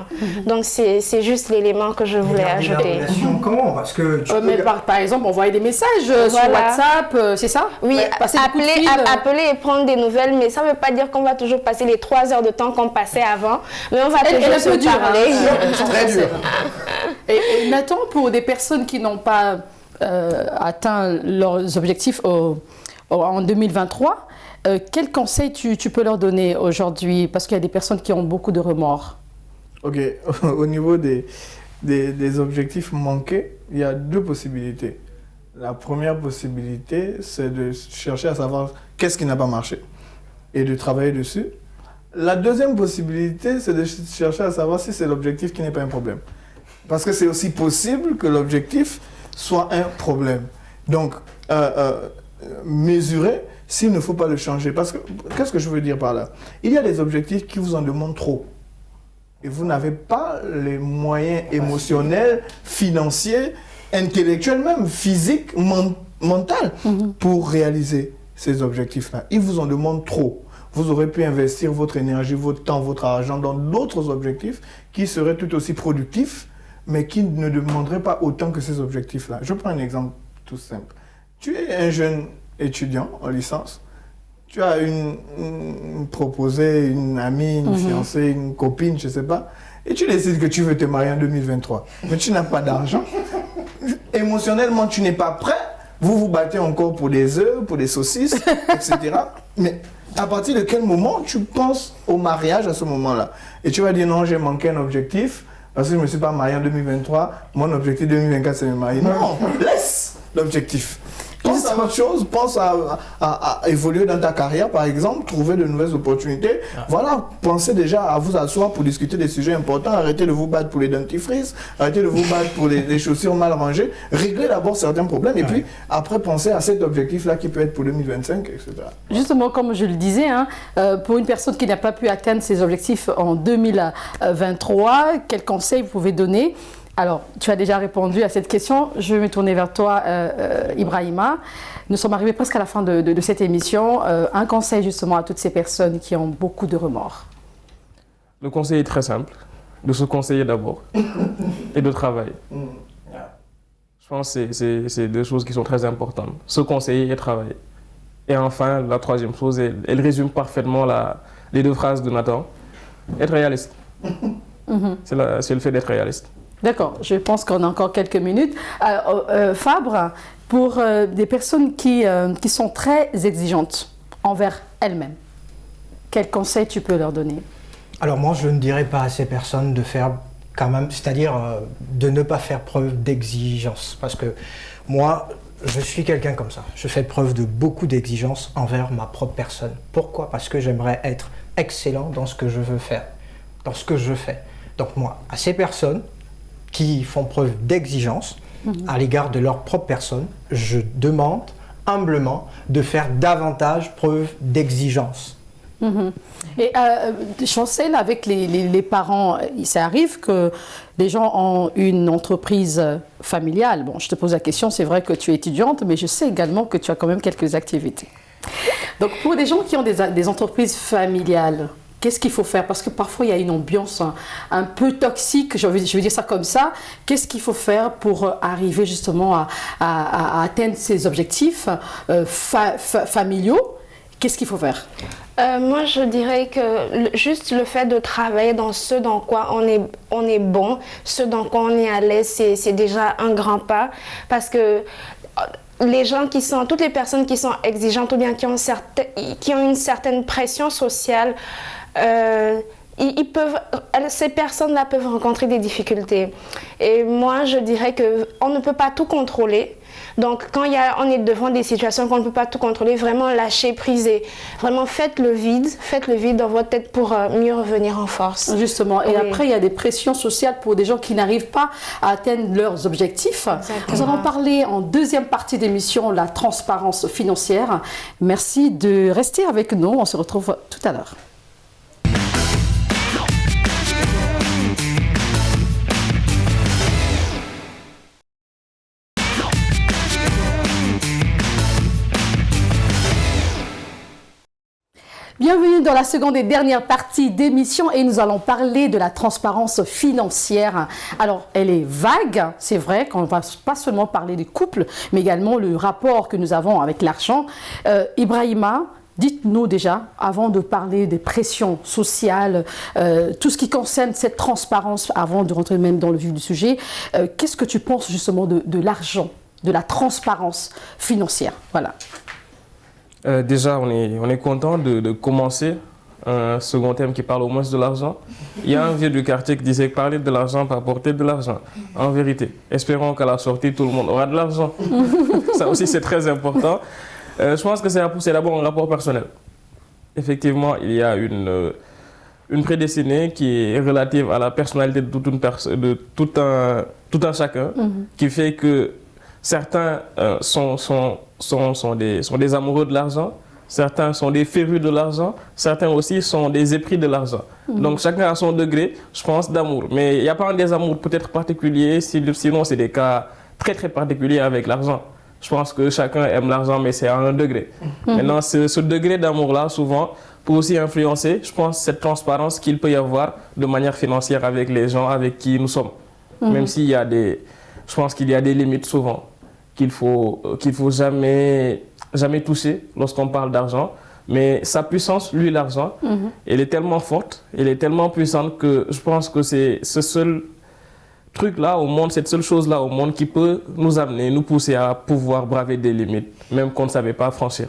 Speaker 2: Donc, c'est juste l'élément que je voulais ajouter.
Speaker 4: La relation, comment? Parce que
Speaker 1: mais par exemple, envoyer des messages sur WhatsApp. C'est ça?
Speaker 2: Oui, appeler et prendre des nouvelles, mais ça ne veut pas dire qu'on va toujours passer les 3 heures de temps qu'on passait avant, mais on va toujours se parler.
Speaker 4: Très dur.
Speaker 1: Et Nathan, pour des personnes qui n'ont pas atteint leurs objectifs en 2023, quel conseil tu peux leur donner aujourd'hui? Parce qu'il y a des personnes qui ont beaucoup de remords.
Speaker 3: Ok, au niveau des objectifs manqués, il y a 2 possibilités. La première possibilité, c'est de chercher à savoir qu'est-ce qui n'a pas marché et de travailler dessus. La deuxième possibilité, c'est de chercher à savoir si c'est l'objectif qui n'est pas un problème. Parce que c'est aussi possible que l'objectif soit un problème. Donc, mesurer s'il ne faut pas le changer. Parce que, qu'est-ce que je veux dire par là? Il y a des objectifs qui vous en demandent trop. Et vous n'avez pas les moyens émotionnels, financiers, intellectuels même, physiques, mentaux, pour réaliser ces objectifs-là. Ils vous en demandent trop. Vous aurez pu investir votre énergie, votre temps, votre argent dans d'autres objectifs qui seraient tout aussi productifs, mais qui ne demanderaient pas autant que ces objectifs-là. Je prends un exemple tout simple. Tu es un jeune étudiant en licence, tu as proposé une amie, une fiancée, une copine, je ne sais pas, et tu décides que tu veux te marier en 2023, mais tu n'as pas d'argent. Émotionnellement, tu n'es pas prêt. Vous vous battez encore pour des œufs, pour des saucisses, etc. Mais à partir de quel moment tu penses au mariage à ce moment-là? Et tu vas dire non, j'ai manqué un objectif parce que je ne me suis pas marié en 2023. Mon objectif 2024, c'est me marier. Non, laisse l'objectif. Pense à autre chose, pense à évoluer dans ta carrière, par exemple, trouver de nouvelles opportunités. Voilà, pensez déjà à vous asseoir pour discuter des sujets importants. Arrêtez de vous battre pour les dentifrices, arrêtez de vous battre pour les chaussures mal rangées. Réglez d'abord certains problèmes et puis après pensez à cet objectif-là qui peut être pour 2025, etc.
Speaker 1: Justement, comme je le disais, pour une personne qui n'a pas pu atteindre ses objectifs en 2023, quels conseils vous pouvez donner? Alors, tu as déjà répondu à cette question. Je vais me tourner vers toi, Ibrahima. Nous sommes arrivés presque à la fin de cette émission. Un conseil justement à toutes ces personnes qui ont beaucoup de remords.
Speaker 5: Le conseil est très simple. De se conseiller d'abord et de travailler. Je pense que c'est 2 choses qui sont très importantes. Se conseiller et travailler. Et enfin, la 3e chose, elle résume parfaitement les 2 phrases de Nathan. Être réaliste. C'est le fait d'être réaliste.
Speaker 1: D'accord, je pense qu'on a encore quelques minutes. Fabre, pour des personnes qui sont très exigeantes envers elles-mêmes, quels conseils tu peux leur donner?
Speaker 4: Alors moi, je ne dirais pas à ces personnes de faire quand même, c'est-à-dire de ne pas faire preuve d'exigence. Parce que moi, je suis quelqu'un comme ça. Je fais preuve de beaucoup d'exigence envers ma propre personne. Pourquoi? Parce que j'aimerais être excellent dans ce que je veux faire, dans ce que je fais. Donc moi, à ces personnes, qui font preuve d'exigence à l'égard de leur propre personne, je demande humblement de faire davantage preuve d'exigence.
Speaker 1: Et Chancel, avec les parents, ça arrive que les gens ont une entreprise familiale. Bon, je te pose la question, c'est vrai que tu es étudiante, mais je sais également que tu as quand même quelques activités. Donc, pour des gens qui ont des entreprises familiales, qu'est-ce qu'il faut faire? Parce que parfois, il y a une ambiance un peu toxique, je vais dire ça comme ça. Qu'est-ce qu'il faut faire pour arriver justement à atteindre ces objectifs familiaux? Qu'est-ce qu'il faut faire?
Speaker 2: Moi, je dirais que juste le fait de travailler dans ce dans quoi on est bon, ce dans quoi on est à l'aise, c'est déjà un grand pas. Parce que toutes les personnes qui sont exigeantes ou bien qui ont une certaine pression sociale, ces personnes-là peuvent rencontrer des difficultés. Et moi, je dirais qu'on ne peut pas tout contrôler. Donc, quand on est devant des situations qu'on ne peut pas tout contrôler, vraiment lâcher, priser. Vraiment, faites le vide dans votre tête pour mieux revenir en force.
Speaker 1: Justement. Et après, il y a des pressions sociales pour des gens qui n'arrivent pas à atteindre leurs objectifs.
Speaker 2: Exactement.
Speaker 1: Nous allons parler en deuxième partie d'émission, la transparence financière. Merci de rester avec nous. On se retrouve tout à l'heure. Bienvenue dans la seconde et dernière partie d'émission et nous allons parler de la transparence financière. Alors, elle est vague, c'est vrai qu'on ne va pas seulement parler des couples, mais également le rapport que nous avons avec l'argent. Ibrahima, dites-nous déjà, avant de parler des pressions sociales, tout ce qui concerne cette transparence, avant de rentrer même dans le vif du sujet, qu'est-ce que tu penses justement de l'argent, de la transparence financière? Voilà.
Speaker 5: Déjà, on est content de commencer un second thème qui parle au moins de l'argent. Il y a un vieux du quartier qui disait que parler de l'argent peut apporter de l'argent. En vérité, espérons qu'à la sortie, tout le monde aura de l'argent. Ça aussi, c'est très important. Je pense que c'est d'abord un rapport personnel. Effectivement, il y a une prédestinée qui est relative à la personnalité de tout un chacun, qui fait que certains sont des amoureux de l'argent, certains sont des férus de l'argent, certains aussi sont des épris de l'argent. Donc chacun a son degré, je pense, d'amour. Mais il n'y a pas un désamour peut-être particulier, sinon c'est des cas très très particuliers avec l'argent. Je pense que chacun aime l'argent, mais c'est à un degré. Maintenant, ce degré d'amour-là, souvent, peut aussi influencer, je pense, cette transparence qu'il peut y avoir de manière financière avec les gens avec qui nous sommes. Même s'il y a je pense qu'il y a des limites souvent qu'il faut jamais toucher lorsqu'on parle d'argent. Mais sa puissance, lui, l'argent, elle est tellement forte, elle est tellement puissante que je pense que c'est ce seul truc-là au monde, cette seule chose-là au monde qui peut nous amener, nous pousser à pouvoir braver des limites, même qu'on ne savait pas franchir.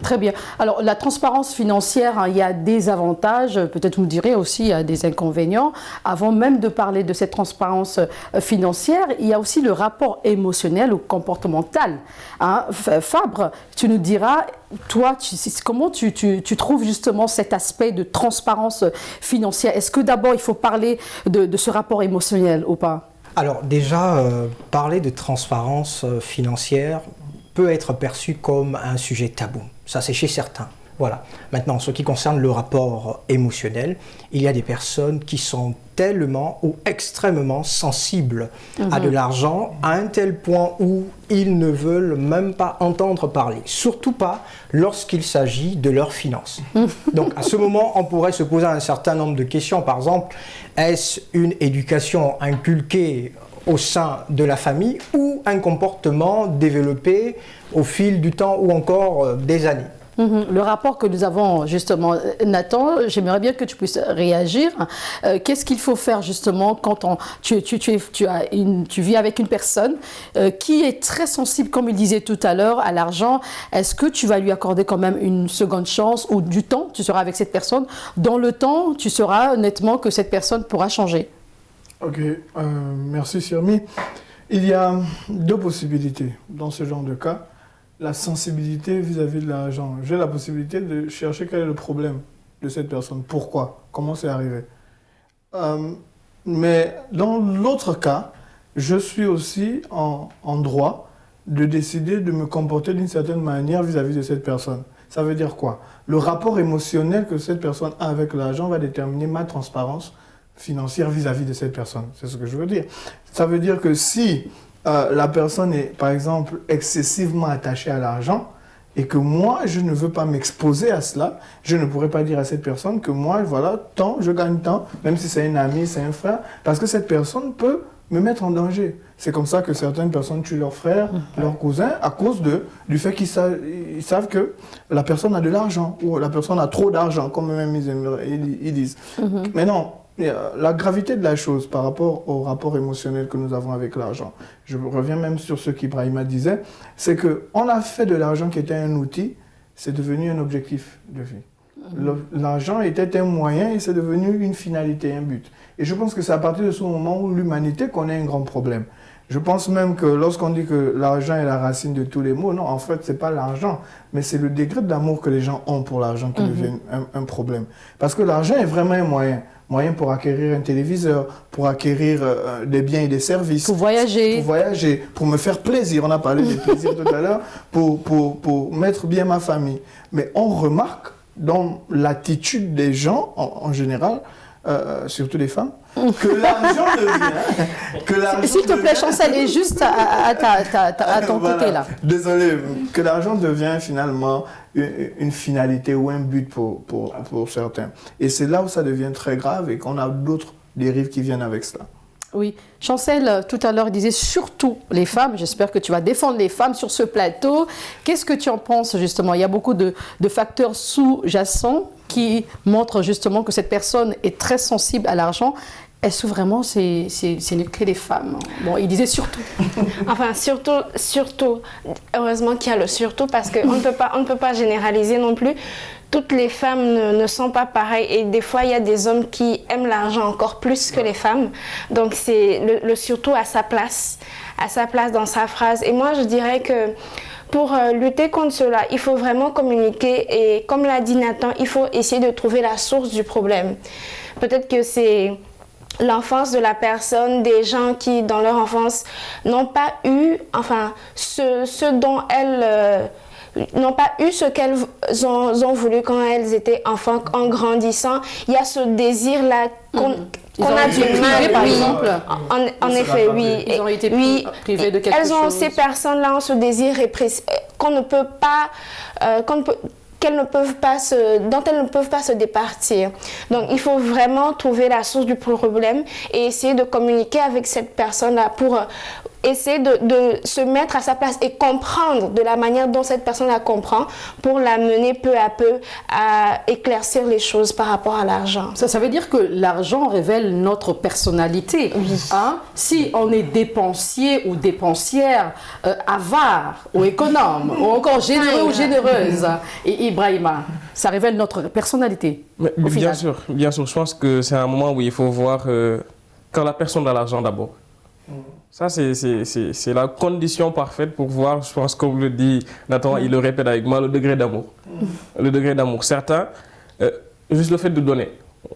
Speaker 1: Très bien. Alors, la transparence financière, hein, il y a des avantages, peut-être vous me direz aussi, il y a des inconvénients. Avant même de parler de cette transparence financière, il y a aussi le rapport émotionnel ou comportemental. Hein, Fabre, tu nous diras, toi, comment tu trouves justement cet aspect de transparence financière? Est-ce que d'abord, il faut parler de ce rapport émotionnel ou pas?
Speaker 4: Alors déjà, parler de transparence financière peut être perçu comme un sujet tabou. Ça, c'est chez certains. Voilà. Maintenant, en ce qui concerne le rapport émotionnel, il y a des personnes qui sont tellement ou extrêmement sensibles à de l'argent, à un tel point où ils ne veulent même pas entendre parler. Surtout pas lorsqu'il s'agit de leurs finances. Donc, à ce moment, on pourrait se poser un certain nombre de questions. Par exemple, est-ce une éducation inculquée au sein de la famille ou un comportement développé au fil du temps ou encore des années?
Speaker 1: Le rapport que nous avons justement, Nathan, j'aimerais bien que tu puisses réagir. Qu'est-ce qu'il faut faire justement quand tu vis avec une personne qui est très sensible, comme il disait tout à l'heure, à l'argent? Est-ce que tu vas lui accorder quand même une seconde chance ou du temps? Tu seras avec cette personne. Dans le temps, tu sauras honnêtement que cette personne pourra changer.
Speaker 3: Ok, merci Sirmi. Il y a deux possibilités dans ce genre de cas. La sensibilité vis-à-vis de l'argent. J'ai la possibilité de chercher quel est le problème de cette personne. Pourquoi? Comment c'est arrivé? Mais dans l'autre cas, je suis aussi en droit de décider de me comporter d'une certaine manière vis-à-vis de cette personne. Ça veut dire quoi? Le rapport émotionnel que cette personne a avec l'argent va déterminer ma transparence financière vis-à-vis de cette personne. C'est ce que je veux dire. Ça veut dire que si la personne est, par exemple, excessivement attachée à l'argent, et que moi, je ne veux pas m'exposer à cela, je ne pourrais pas dire à cette personne que moi, voilà, tant, je gagne tant, même si c'est un ami, c'est un frère, parce que cette personne peut me mettre en danger. C'est comme ça que certaines personnes tuent leurs frères, leurs cousins, à cause du fait qu'ils savent que la personne a de l'argent, ou la personne a trop d'argent, comme même ils disent. Mais non, la gravité de la chose par rapport au rapport émotionnel que nous avons avec l'argent, je reviens même sur ce qu'Ibrahima disait, c'est qu'on a fait de l'argent qui était un outil, c'est devenu un objectif de vie. L'argent était un moyen et c'est devenu une finalité, un but. Et je pense que c'est à partir de ce moment où l'humanité connaît un grand problème. Je pense même que lorsqu'on dit que l'argent est la racine de tous les maux, non, en fait, c'est pas l'argent, mais c'est le degré d'amour que les gens ont pour l'argent qui devient un problème. Parce que l'argent est vraiment un moyen pour acquérir un téléviseur, pour acquérir des biens et des services.
Speaker 1: Pour voyager.
Speaker 3: Pour me faire plaisir. On a parlé des plaisirs tout à l'heure, pour mettre bien ma famille. Mais on remarque dans l'attitude des gens, en général, surtout les femmes, que l'argent devient...
Speaker 1: S'il te plaît, Chancel, est juste à ton côté là.
Speaker 3: Désolé, que l'argent devient finalement une finalité ou un but pour certains. Et c'est là où ça devient très grave et qu'on a d'autres dérives qui viennent avec cela.
Speaker 1: Oui, Chancel, tout à l'heure, disait surtout les femmes. J'espère que tu vas défendre les femmes sur ce plateau. Qu'est-ce que tu en penses justement? Il y a beaucoup de facteurs sous-jacents qui montrent justement que cette personne est très sensible à l'argent. Est-ce que vraiment c'est que les femmes? Bon, il disait surtout.
Speaker 2: Enfin, surtout. Heureusement qu'il y a le surtout parce qu'on ne peut pas généraliser non plus. Toutes les femmes ne sont pas pareilles et des fois, il y a des hommes qui aiment l'argent encore plus que les femmes. Donc, c'est le surtout à sa place dans sa phrase. Et moi, je dirais que pour lutter contre cela, il faut vraiment communiquer et comme l'a dit Nathan, il faut essayer de trouver la source du problème. Peut-être que c'est l'enfance de la personne, des gens qui, dans leur enfance, n'ont pas eu, enfin, ce dont elles... n'ont pas eu ce qu'elles ont voulu quand elles étaient enfants. En grandissant, il y a ce désir-là qu'on a du mal,
Speaker 1: par
Speaker 2: oui.
Speaker 1: exemple.
Speaker 2: En effet, oui.
Speaker 1: Ils ont été privés de quelque chose.
Speaker 2: Ces personnes-là ont ce désir qu'on ne peut pas... dont elles ne peuvent pas se départir. Donc, il faut vraiment trouver la source du problème et essayer de communiquer avec cette personne-là pour essayer de se mettre à sa place et comprendre de la manière dont cette personne la comprend pour l'amener peu à peu à éclaircir les choses par rapport à l'argent.
Speaker 1: Ça veut dire que l'argent révèle notre personnalité.
Speaker 2: Oui.
Speaker 1: Hein? Si on est dépensier ou dépensière, avare ou économe, ou encore généreux ou généreuse, et Ibrahima, ça révèle notre personnalité.
Speaker 5: Mais, bien sûr. Je pense que c'est un moment où il faut voir quand la personne a l'argent d'abord. Ça, c'est la condition parfaite pour voir, je pense, comme le dit Nathan, il le répète avec moi, le degré d'amour. Le degré d'amour. Certains, juste le fait de donner.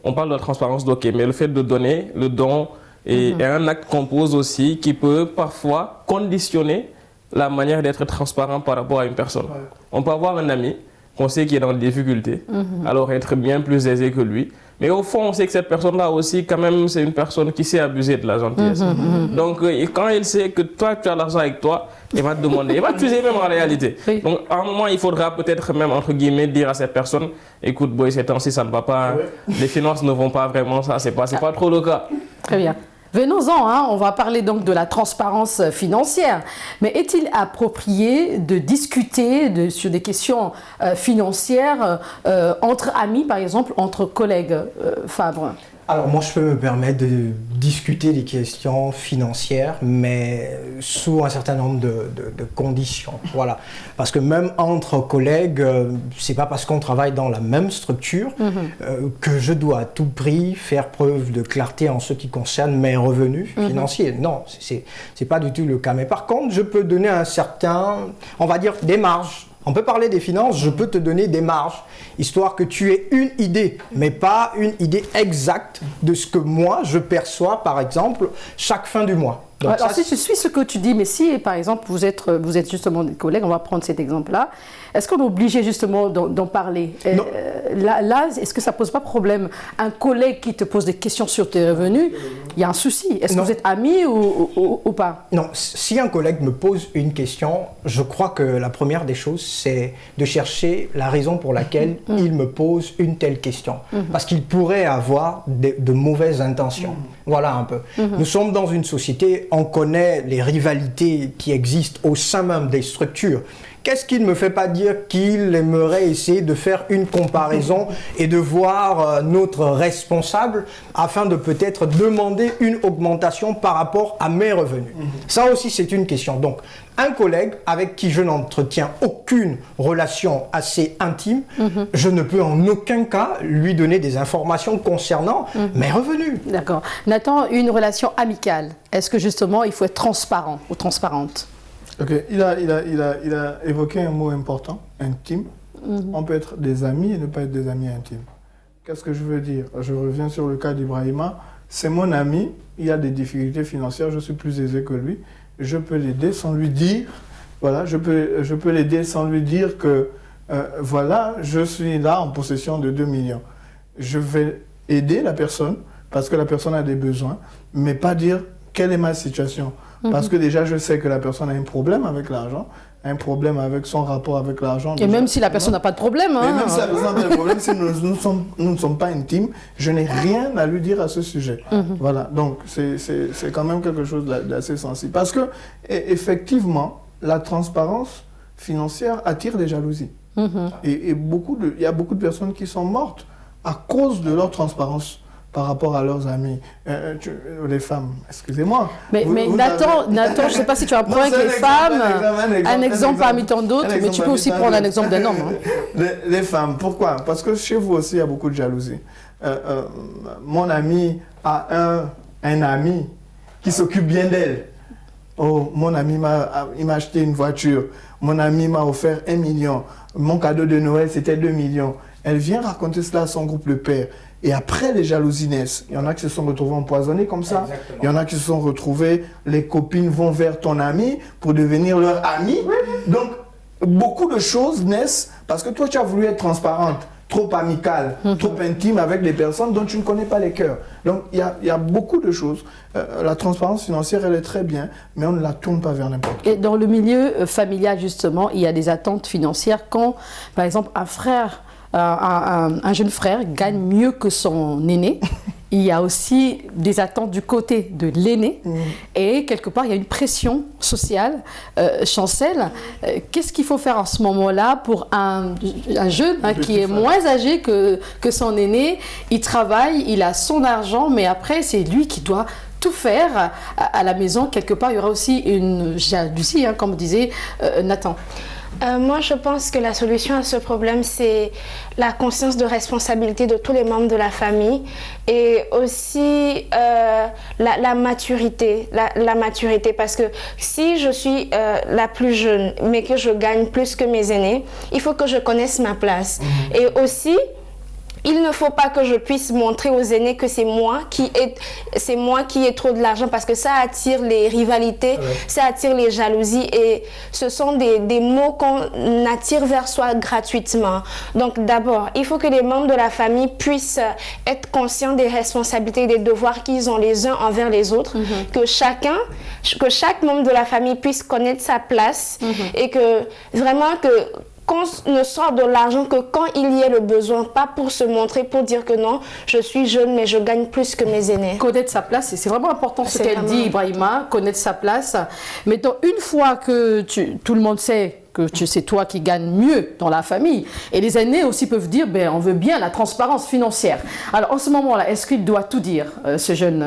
Speaker 5: On parle de la transparence, ok, mais le fait de donner, le don est un acte qu'on pose aussi qui peut parfois conditionner la manière d'être transparent par rapport à une personne. Ouais. On peut avoir un ami qu'on sait qui est dans des difficultés, alors être bien plus aisé que lui. Mais au fond, on sait que cette personne-là aussi, quand même, c'est une personne qui sait abuser de la gentillesse. Donc, quand il sait que toi, tu as l'argent avec toi, il va te demander, il va t'user même en réalité. Oui. Donc, à un moment, il faudra peut-être même, entre guillemets, dire à cette personne, écoute, boy, ces temps-ci, ça ne va pas, les finances ne vont pas vraiment, ça, c'est pas trop le cas.
Speaker 1: Très bien. Venons-en, hein, on va parler donc de la transparence financière. Mais est-il approprié de discuter sur des questions financières entre amis, par exemple, entre collègues, Fabre?
Speaker 4: Alors moi, je peux me permettre de discuter des questions financières, mais sous un certain nombre de conditions. Voilà. Parce que même entre collègues, c'est pas parce qu'on travaille dans la même structure que je dois à tout prix faire preuve de clarté en ce qui concerne mes revenus financiers. Non, c'est pas du tout le cas. Mais par contre, je peux donner un certain, on va dire, des marges On peut parler des finances, je peux te donner des marges, histoire que tu aies une idée, mais pas une idée exacte de ce que moi, je perçois, par exemple, chaque fin du mois. Donc
Speaker 1: alors,
Speaker 4: ça,
Speaker 1: si je suis ce que tu dis, mais si, par exemple, vous êtes justement des collègues, on va prendre cet exemple-là, est-ce qu'on est obligé justement d'en parler?
Speaker 4: Non.
Speaker 1: Là, est-ce que ça ne pose pas problème? Un collègue qui te pose des questions sur tes revenus, il y a un souci. Est-ce que vous êtes amis ou pas?
Speaker 4: Non, si un collègue me pose une question, je crois que la première des choses, c'est de chercher la raison pour laquelle il me pose une telle question. Parce qu'il pourrait avoir de mauvaises intentions. Voilà un peu. Nous sommes dans une société, on connaît les rivalités qui existent au sein même des structures. Qu'est-ce qui ne me fait pas dire qu'il aimerait essayer de faire une comparaison et de voir notre responsable afin de peut-être demander une augmentation par rapport à mes revenus? Ça aussi, c'est une question. Donc, un collègue avec qui je n'entretiens aucune relation assez intime, je ne peux en aucun cas lui donner des informations concernant mes revenus.
Speaker 1: D'accord. Nathan, une relation amicale, est-ce que justement il faut être transparent ou transparente?
Speaker 3: Ok, il a évoqué un mot important, intime. On peut être des amis et ne pas être des amis intimes. Qu'est-ce que je veux dire? Je reviens sur le cas d'Ibrahima. C'est mon ami, il a des difficultés financières, je suis plus aisé que lui. Je peux l'aider sans lui dire, voilà, je peux l'aider sans lui dire que, voilà, je suis là en possession de 2 millions. Je vais aider la personne parce que la personne a des besoins, mais pas dire quelle est ma situation. Parce que déjà, je sais que la personne a un problème avec l'argent, un problème avec son rapport avec l'argent.
Speaker 1: Et même si la personne n'a pas de problème.
Speaker 3: Et même si la personne n'a pas de problème, si nous ne sommes pas intimes, je n'ai rien à lui dire à ce sujet. Voilà, donc c'est quand même quelque chose d'assez sensible. Parce que, effectivement, la transparence financière attire des jalousies. Et il y a beaucoup de personnes qui sont mortes à cause de leur transparence par rapport à leurs amis, les femmes, excusez-moi.
Speaker 1: Mais Nathan, je ne sais pas si tu as un problème avec les femmes, un exemple parmi tant d'autres, mais tu peux aussi prendre un exemple d'un homme.
Speaker 3: Les femmes, pourquoi? Parce que chez vous aussi, il y a beaucoup de jalousie. Mon ami a un ami qui s'occupe bien d'elle. Oh, mon ami il m'a acheté une voiture, mon ami m'a offert 1 million, mon cadeau de Noël c'était 2 millions. Elle vient raconter cela à son groupe Le Père. Et après, les jalousies naissent. Il y en a qui se sont retrouvés empoisonnés comme ça. Exactement. Il y en a qui se sont retrouvés, les copines vont vers ton ami pour devenir leur ami. Donc, beaucoup de choses naissent parce que toi, tu as voulu être transparente, trop amicale, trop intime avec des personnes dont tu ne connais pas les cœurs. Donc, il y a beaucoup de choses. La transparence financière, elle est très bien, mais on ne la tourne pas vers n'importe qui.
Speaker 1: Et dans le milieu familial, justement, il y a des attentes financières quand, par exemple, un frère... un jeune frère gagne mieux que son aîné. Il y a aussi des attentes du côté de l'aîné et quelque part il y a une pression sociale. Chancel, qu'est-ce qu'il faut faire en ce moment-là pour un jeune qui est moins âgé que son aîné? Il travaille, il a son argent, mais après c'est lui qui doit tout faire à la maison. Quelque part il y aura aussi une jalousie, comme disait Nathan.
Speaker 2: Moi, je pense que la solution à ce problème, c'est la conscience de responsabilité de tous les membres de la famille et aussi la maturité. La maturité, parce que si je suis la plus jeune, mais que je gagne plus que mes aînés, il faut que je connaisse ma place. Et aussi, il ne faut pas que je puisse montrer aux aînés que c'est moi qui ai trop de l'argent, parce que ça attire les rivalités, ça attire les jalousies et ce sont des mots qu'on attire vers soi gratuitement. Donc d'abord, il faut que les membres de la famille puissent être conscients des responsabilités et des devoirs qu'ils ont les uns envers les autres, que chaque membre de la famille puisse connaître sa place et que vraiment qu'on ne sort de l'argent que quand il y ait le besoin, pas pour se montrer, pour dire que non, je suis jeune mais je gagne plus que mes aînés.
Speaker 1: Connaître sa place, c'est vraiment important ce qu'elle dit, Ibrahima, connaître sa place. Mais donc, une fois que tout le monde sait que c'est toi qui gagnes mieux dans la famille, et les aînés aussi peuvent dire, on veut bien la transparence financière. Alors en ce moment-là, est-ce qu'il doit tout dire, ce jeune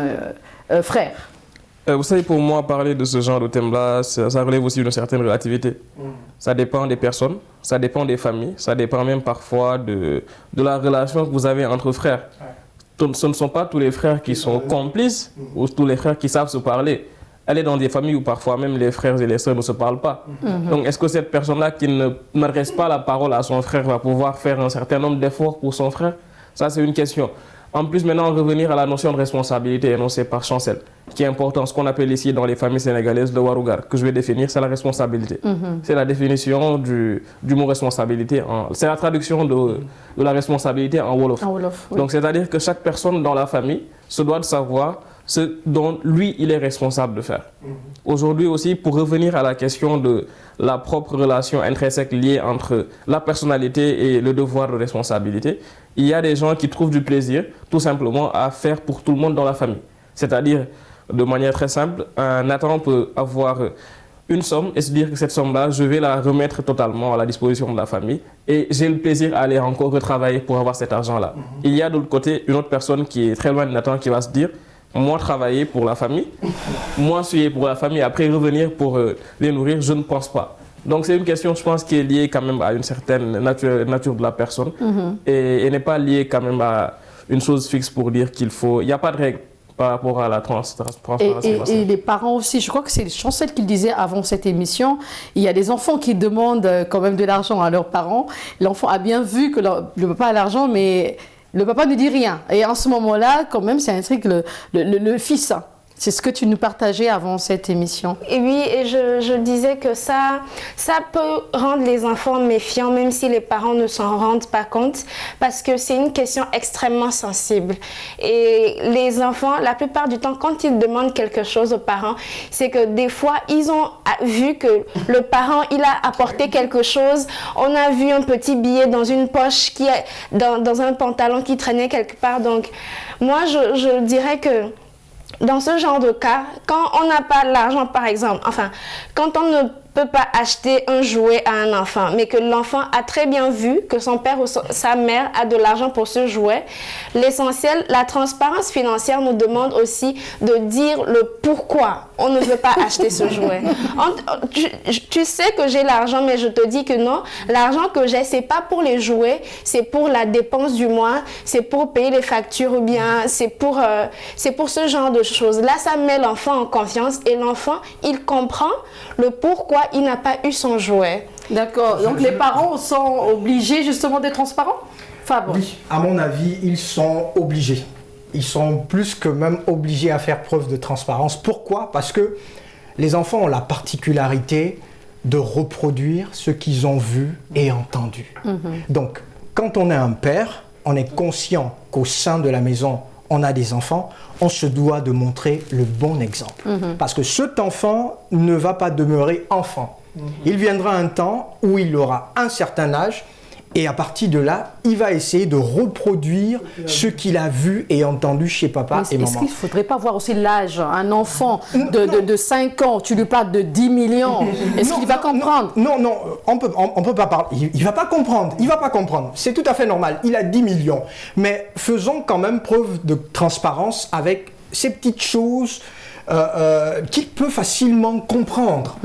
Speaker 1: frère?
Speaker 5: Vous savez, pour moi, parler de ce genre de thème-là, ça relève aussi d'une certaine relativité. Ça dépend des personnes, ça dépend des familles, ça dépend même parfois de la relation que vous avez entre frères. Ce ne sont pas tous les frères qui sont complices ou tous les frères qui savent se parler. elle est dans des familles où parfois même les frères et les sœurs ne se parlent pas. Donc est-ce que cette personne-là qui ne n'adresse pas la parole à son frère va pouvoir faire un certain nombre d'efforts pour son frère? Ça, c'est une question. En plus, maintenant, revenir à la notion de responsabilité énoncée par Chancel, qui est important, ce qu'on appelle ici dans les familles sénégalaises le warugar, que je vais définir, c'est la responsabilité. C'est la définition du mot responsabilité. C'est la traduction de la responsabilité en Wolof.
Speaker 1: Oui.
Speaker 5: Donc, c'est-à-dire que chaque personne dans la famille se doit de savoir ce dont lui, il est responsable de faire. Aujourd'hui aussi, pour revenir à la question de la propre relation intrinsèque liée entre la personnalité et le devoir de responsabilité, il y a des gens qui trouvent du plaisir tout simplement à faire pour tout le monde dans la famille. C'est-à-dire, de manière très simple, Nathan peut avoir une somme et se dire que cette somme-là, je vais la remettre totalement à la disposition de la famille et j'ai le plaisir à aller encore retravailler pour avoir cet argent-là. Il y a de l'autre côté une autre personne qui est très loin de Nathan qui va se dire moi travailler pour la famille, moi suer pour la famille, après revenir pour les nourrir, je ne pense pas. Donc c'est une question, je pense, qui est liée quand même à une certaine nature de la personne et n'est pas liée quand même à une chose fixe pour dire qu'il faut... Il n'y a pas de règle par rapport à la transparence.
Speaker 1: Et les parents aussi, je crois que c'est Chancel qui le disait avant cette émission, il y a des enfants qui demandent quand même de l'argent à leurs parents. L'enfant a bien vu que le papa a l'argent, mais... le papa ne dit rien. Et en ce moment-là, quand même, ça intrigue le fils. C'est ce que tu nous partageais avant cette émission.
Speaker 2: Et oui, et je disais que ça peut rendre les enfants méfiants, même si les parents ne s'en rendent pas compte, parce que c'est une question extrêmement sensible. Et les enfants, la plupart du temps, quand ils demandent quelque chose aux parents, c'est que des fois, ils ont vu que le parent, il a apporté quelque chose. On a vu un petit billet dans une poche, dans un pantalon qui traînait quelque part. Donc, moi, je dirais que dans ce genre de cas, quand on n'a pas l'argent, par exemple, enfin, quand on ne peut pas acheter un jouet à un enfant, mais que l'enfant a très bien vu que son père ou sa mère a de l'argent pour ce jouet, l'essentiel, la transparence financière nous demande aussi de dire le pourquoi on ne veut pas acheter ce jouet. Tu sais que j'ai l'argent, mais je te dis que non, l'argent que j'ai, c'est pas pour les jouets, c'est pour la dépense du mois, c'est pour payer les factures ou bien c'est pour ce genre de choses. Là, ça met l'enfant en confiance et l'enfant, il comprend le pourquoi il n'a pas eu son jouet.
Speaker 1: D'accord. Donc les parents sont obligés justement d'être transparents? Fabre.
Speaker 4: Oui, à mon avis, ils sont obligés. Ils sont plus que même obligés à faire preuve de transparence. Pourquoi? Parce que les enfants ont la particularité de reproduire ce qu'ils ont vu et entendu. Donc, quand on est un père, on est conscient qu'au sein de la maison, on a des enfants, on se doit de montrer le bon exemple. Parce que cet enfant ne va pas demeurer enfant. Il viendra un temps où il aura un certain âge et à partir de là, il va essayer de reproduire ce qu'il a vu et entendu chez papa et maman.
Speaker 1: Est-ce qu'il ne faudrait pas voir aussi l'âge? Un enfant de 5 ans, tu lui parles de 10 millions, est-ce qu'il va comprendre?
Speaker 4: Non, on peut pas parler. Il va pas comprendre. Il va pas comprendre. C'est tout à fait normal. Il a 10 millions. Mais faisons quand même preuve de transparence avec ces petites choses qu'il peut facilement comprendre.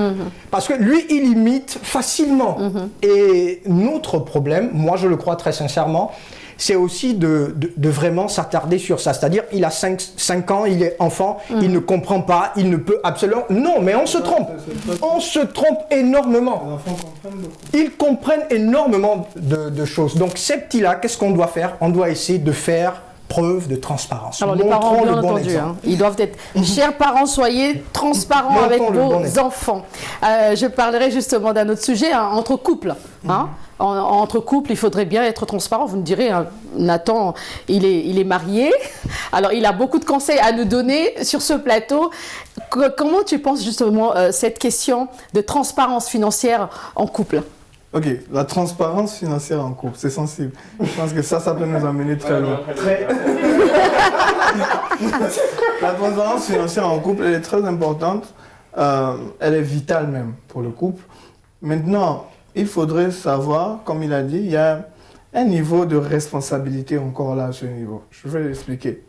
Speaker 4: Parce que lui, il imite facilement. Et notre problème, moi je le crois très sincèrement, c'est aussi de vraiment s'attarder sur ça. C'est-à-dire, il a 5 ans, il est enfant, il ne comprend pas, il ne peut absolument... Non, mais on se trompe. On se trompe énormément.
Speaker 3: Les enfants comprennent beaucoup.
Speaker 4: Ils comprennent énormément de choses. Donc ces petits-là, qu'est-ce qu'on doit faire? On doit essayer de faire preuve de transparence.
Speaker 1: Alors les parents, bien entendu, ils doivent être... Chers parents, soyez transparents avec vos enfants. Je parlerai justement d'un autre sujet, entre couples. Entre couples, il faudrait bien être transparent. Vous me direz, Nathan, il est marié. Alors, il a beaucoup de conseils à nous donner sur ce plateau. Comment tu penses justement cette question de transparence financière en couple?
Speaker 3: Ok, la transparence financière en couple, c'est sensible. Je pense que ça peut nous amener très loin. La transparence financière en couple, elle est très importante. Elle est vitale même pour le couple. Maintenant, il faudrait savoir, comme il a dit, il y a un niveau de responsabilité encore là à ce niveau. Je vais l'expliquer.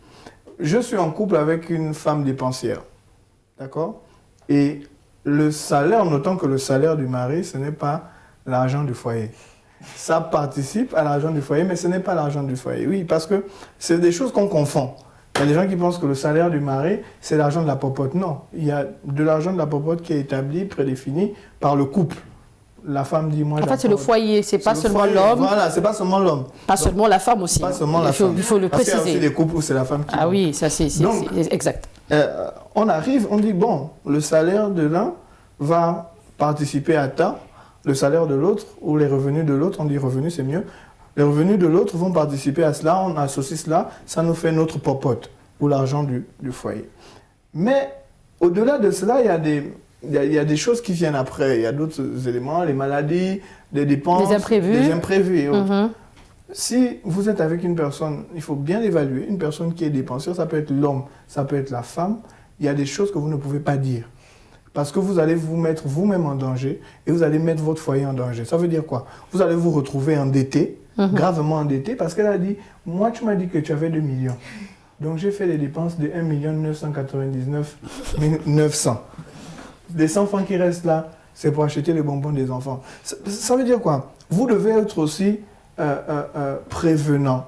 Speaker 3: Je suis en couple avec une femme dépensière. D'accord? Et le salaire, notons que le salaire du mari, ce n'est pas l'argent du foyer. Ça participe à l'argent du foyer, mais ce n'est pas l'argent du foyer. Oui, parce que c'est des choses qu'on confond. Il y a des gens qui pensent que le salaire du mari, c'est l'argent de la popote. Non, il y a de l'argent de la popote qui est établi, prédéfini par le couple. La femme dit, moi,
Speaker 1: En fait, c'est le foyer, c'est pas seulement l'homme.
Speaker 3: Voilà, c'est pas seulement l'homme.
Speaker 1: Pas seulement la femme aussi.
Speaker 3: Pas seulement la femme.
Speaker 1: Il faut le
Speaker 3: Parce qu'il y a
Speaker 1: préciser.
Speaker 3: aussi des couples où c'est la femme qui...
Speaker 1: Ah oui, ça c'est exact.
Speaker 3: On arrive, on dit, bon, le salaire de l'un va participer à tant, le salaire de l'autre, ou les revenus de l'autre, on dit revenus, c'est mieux. Les revenus de l'autre vont participer à cela, on associe cela, ça nous fait notre popote, ou l'argent du foyer. Mais au-delà de cela, il y a des choses qui viennent après. Il y a d'autres éléments, les maladies, les dépenses,
Speaker 1: des imprévus.
Speaker 3: Et autres. Si vous êtes avec une personne, il faut bien évaluer, une personne qui est dépensière, ça peut être l'homme, ça peut être la femme, il y a des choses que vous ne pouvez pas dire. Parce que vous allez vous mettre vous-même en danger et vous allez mettre votre foyer en danger. Ça veut dire quoi? Vous allez vous retrouver endetté, gravement endetté, parce qu'elle a dit, moi tu m'as dit que tu avais 2 millions. Donc j'ai fait des dépenses de 1 999 900. Les 100 francs qui restent là, c'est pour acheter les bonbons des enfants. Ça veut dire quoi? Vous devez être aussi prévenant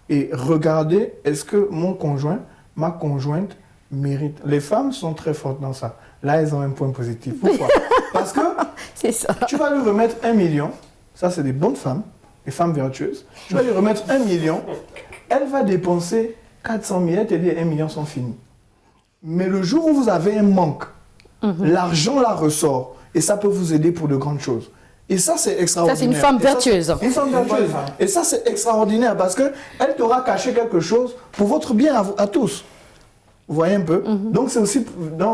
Speaker 3: et regarder, est-ce que mon conjoint, ma conjointe mérite. Les femmes sont très fortes dans ça. Là, elles ont un point positif. Pourquoi? Parce que
Speaker 1: c'est ça.
Speaker 3: Tu vas lui remettre 1 million. Ça, c'est des bonnes femmes, des femmes vertueuses. Tu vas lui remettre 1 million. Elle va dépenser 400 000. Elle te dit 1 million sont finis. Mais le jour où vous avez un manque, l'argent là ressort. Et ça peut vous aider pour de grandes choses. Et ça, c'est extraordinaire.
Speaker 1: Ça, c'est une femme vertueuse.
Speaker 3: Une femme vertueuse. Et ça, c'est extraordinaire parce qu'elle t'aura caché quelque chose pour votre bien à tous. Vous voyez un peu? Donc, c'est aussi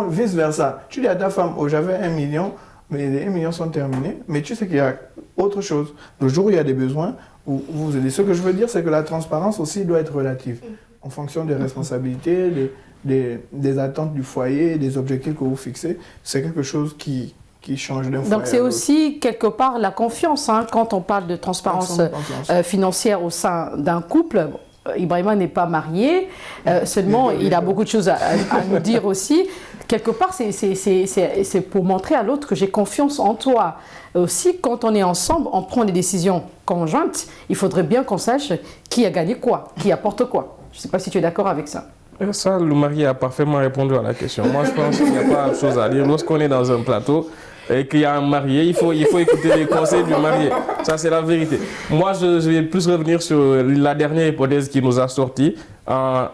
Speaker 3: vice-versa. Tu dis à ta femme, oh, j'avais 1 million, mais les 1 million sont terminés. Mais tu sais qu'il y a autre chose. Le jour où il y a des besoins, vous aidez. Ce que je veux dire, c'est que la transparence aussi doit être relative. En fonction des responsabilités, des attentes du foyer, des objectifs que vous fixez. C'est quelque chose qui change d'un foyer.
Speaker 1: Donc c'est aussi quelque part la confiance, hein, quand on parle de transparence financière au sein d'un couple. Ibrahima n'est pas marié, seulement il a beaucoup de choses à nous dire aussi. Quelque part, c'est pour montrer à l'autre que j'ai confiance en toi. Aussi, quand on est ensemble, on prend des décisions conjointes, il faudrait bien qu'on sache qui a gagné quoi, qui apporte quoi. Je ne sais pas si tu es d'accord avec ça.
Speaker 5: Ça, le marié a parfaitement répondu à la question. Moi, je pense qu'il n'y a pas de chose à dire. Lorsqu'on est dans un plateau et qu'il y a un marié, il faut écouter les conseils du marié. Ça, c'est la vérité. Moi, je vais plus revenir sur la dernière hypothèse qui nous a sorti en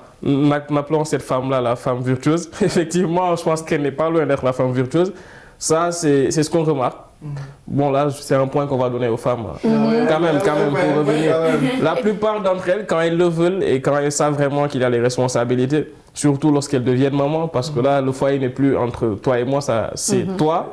Speaker 5: appelant cette femme-là la femme virtueuse. Effectivement, je pense qu'elle n'est pas loin d'être la femme virtueuse. Ça, c'est ce qu'on remarque. Bon, là, c'est un point qu'on va donner aux femmes. Quand même, pour revenir. La plupart d'entre elles, quand elles le veulent et quand elles savent vraiment qu'il y a les responsabilités, surtout lorsqu'elles deviennent maman, parce que là, le foyer n'est plus entre toi et moi, c'est toi,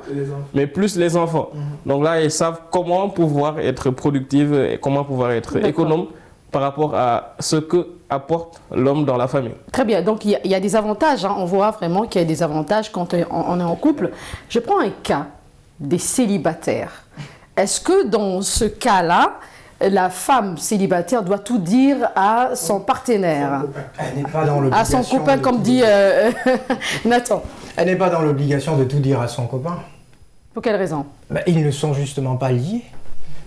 Speaker 5: mais plus les enfants. Donc là, elles savent comment pouvoir être productives et comment pouvoir être économes par rapport à ce que apporte l'homme dans la famille.
Speaker 1: Très bien, donc il y a des avantages, hein. On voit vraiment qu'il y a des avantages quand on est en couple. Je prends un cas des célibataires. Est-ce que dans ce cas-là, la femme célibataire doit tout dire à son partenaire?
Speaker 4: Elle n'est pas dans l'obligation.
Speaker 1: À son copain, comme dit Nathan.
Speaker 4: Elle n'est pas dans l'obligation de tout dire à son copain.
Speaker 1: Pour quelle raison?
Speaker 4: Ils ne sont justement pas liés.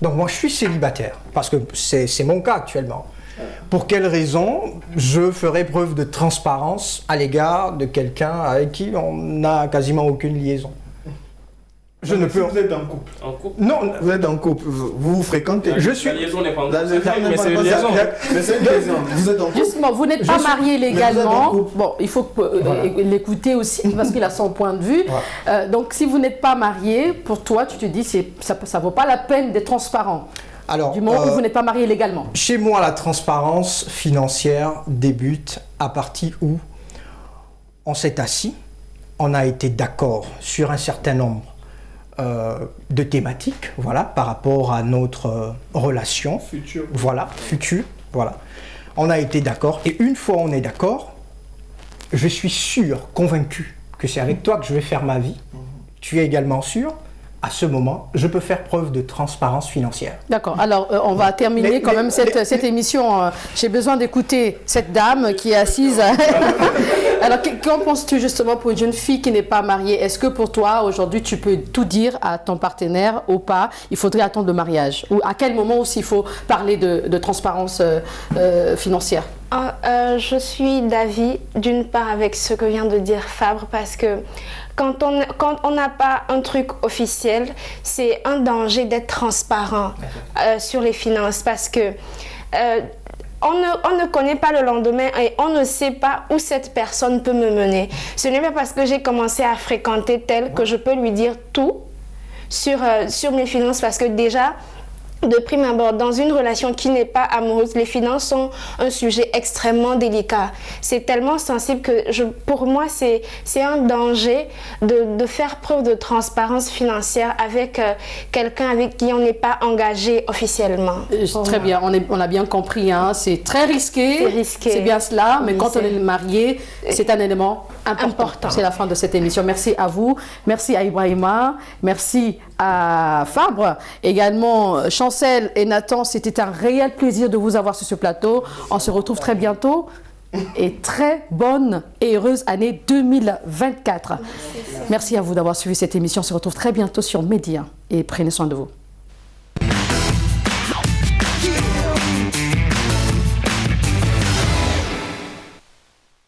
Speaker 4: Donc moi, je suis célibataire, parce que c'est mon cas actuellement. Pour quelle raison je ferai preuve de transparence à l'égard de quelqu'un avec qui on n'a quasiment aucune liaison?
Speaker 3: Je ne peux. Vous êtes en couple.
Speaker 5: En couple?
Speaker 3: Non, vous êtes en couple. Vous vous fréquentez.
Speaker 5: La liaison n'est pas en couple. Mais c'est une liaison.
Speaker 3: Mais c'est une liaison. Vous êtes en couple.
Speaker 1: Justement, vous n'êtes pas marié légalement. Bon, il faut l'écouter aussi parce qu'il a son point de vue. Donc, si vous n'êtes pas marié, pour toi, tu te dis ça ne vaut pas la peine d'être transparent.
Speaker 4: Alors,
Speaker 1: du moment où vous n'êtes pas marié légalement.
Speaker 4: Chez moi, la transparence financière débute à partir où on s'est assis, on a été d'accord sur un certain nombre de thématiques, voilà, par rapport à notre relation.
Speaker 3: Futur.
Speaker 4: Voilà, futur, voilà. On a été d'accord, et une fois on est d'accord, je suis sûr, convaincu, que c'est avec toi que je vais faire ma vie. Tu es également sûr. À ce moment, je peux faire preuve de transparence financière.
Speaker 1: D'accord. Alors, on va terminer quand même cette émission. J'ai besoin d'écouter cette dame qui est assise Alors, qu'en penses-tu justement pour une jeune fille qui n'est pas mariée? Est-ce que pour toi, aujourd'hui, tu peux tout dire à ton partenaire ou pas? Il faudrait attendre le mariage? Ou à quel moment aussi il faut parler de transparence financière?
Speaker 2: Je suis d'avis, d'une part, avec ce que vient de dire Fabre, parce que quand on n'a pas un truc officiel, c'est un danger d'être transparent sur les finances, parce que on ne connaît pas le lendemain et on ne sait pas où cette personne peut me mener. Ce n'est pas parce que j'ai commencé à fréquenter tel que je peux lui dire tout sur mes finances, parce que déjà, de prime abord, dans une relation qui n'est pas amoureuse, les finances sont un sujet extrêmement délicat. C'est tellement sensible que pour moi, c'est un danger de faire preuve de transparence financière avec quelqu'un avec qui on n'est pas engagé officiellement.
Speaker 1: Très bien, on a bien compris, hein. C'est très risqué.
Speaker 2: C'est risqué.
Speaker 1: C'est bien cela, mais
Speaker 2: Oui,
Speaker 1: quand on est marié, c'est un élément important. C'est la fin de cette émission. Merci à vous, merci à Ibrahima, merci à Fabre, également Chancel et Nathan. C'était un réel plaisir de vous avoir sur ce plateau. On se retrouve très bientôt et très bonne et heureuse année 2024. Merci à vous d'avoir suivi cette émission. On se retrouve très bientôt sur Média et prenez soin de vous.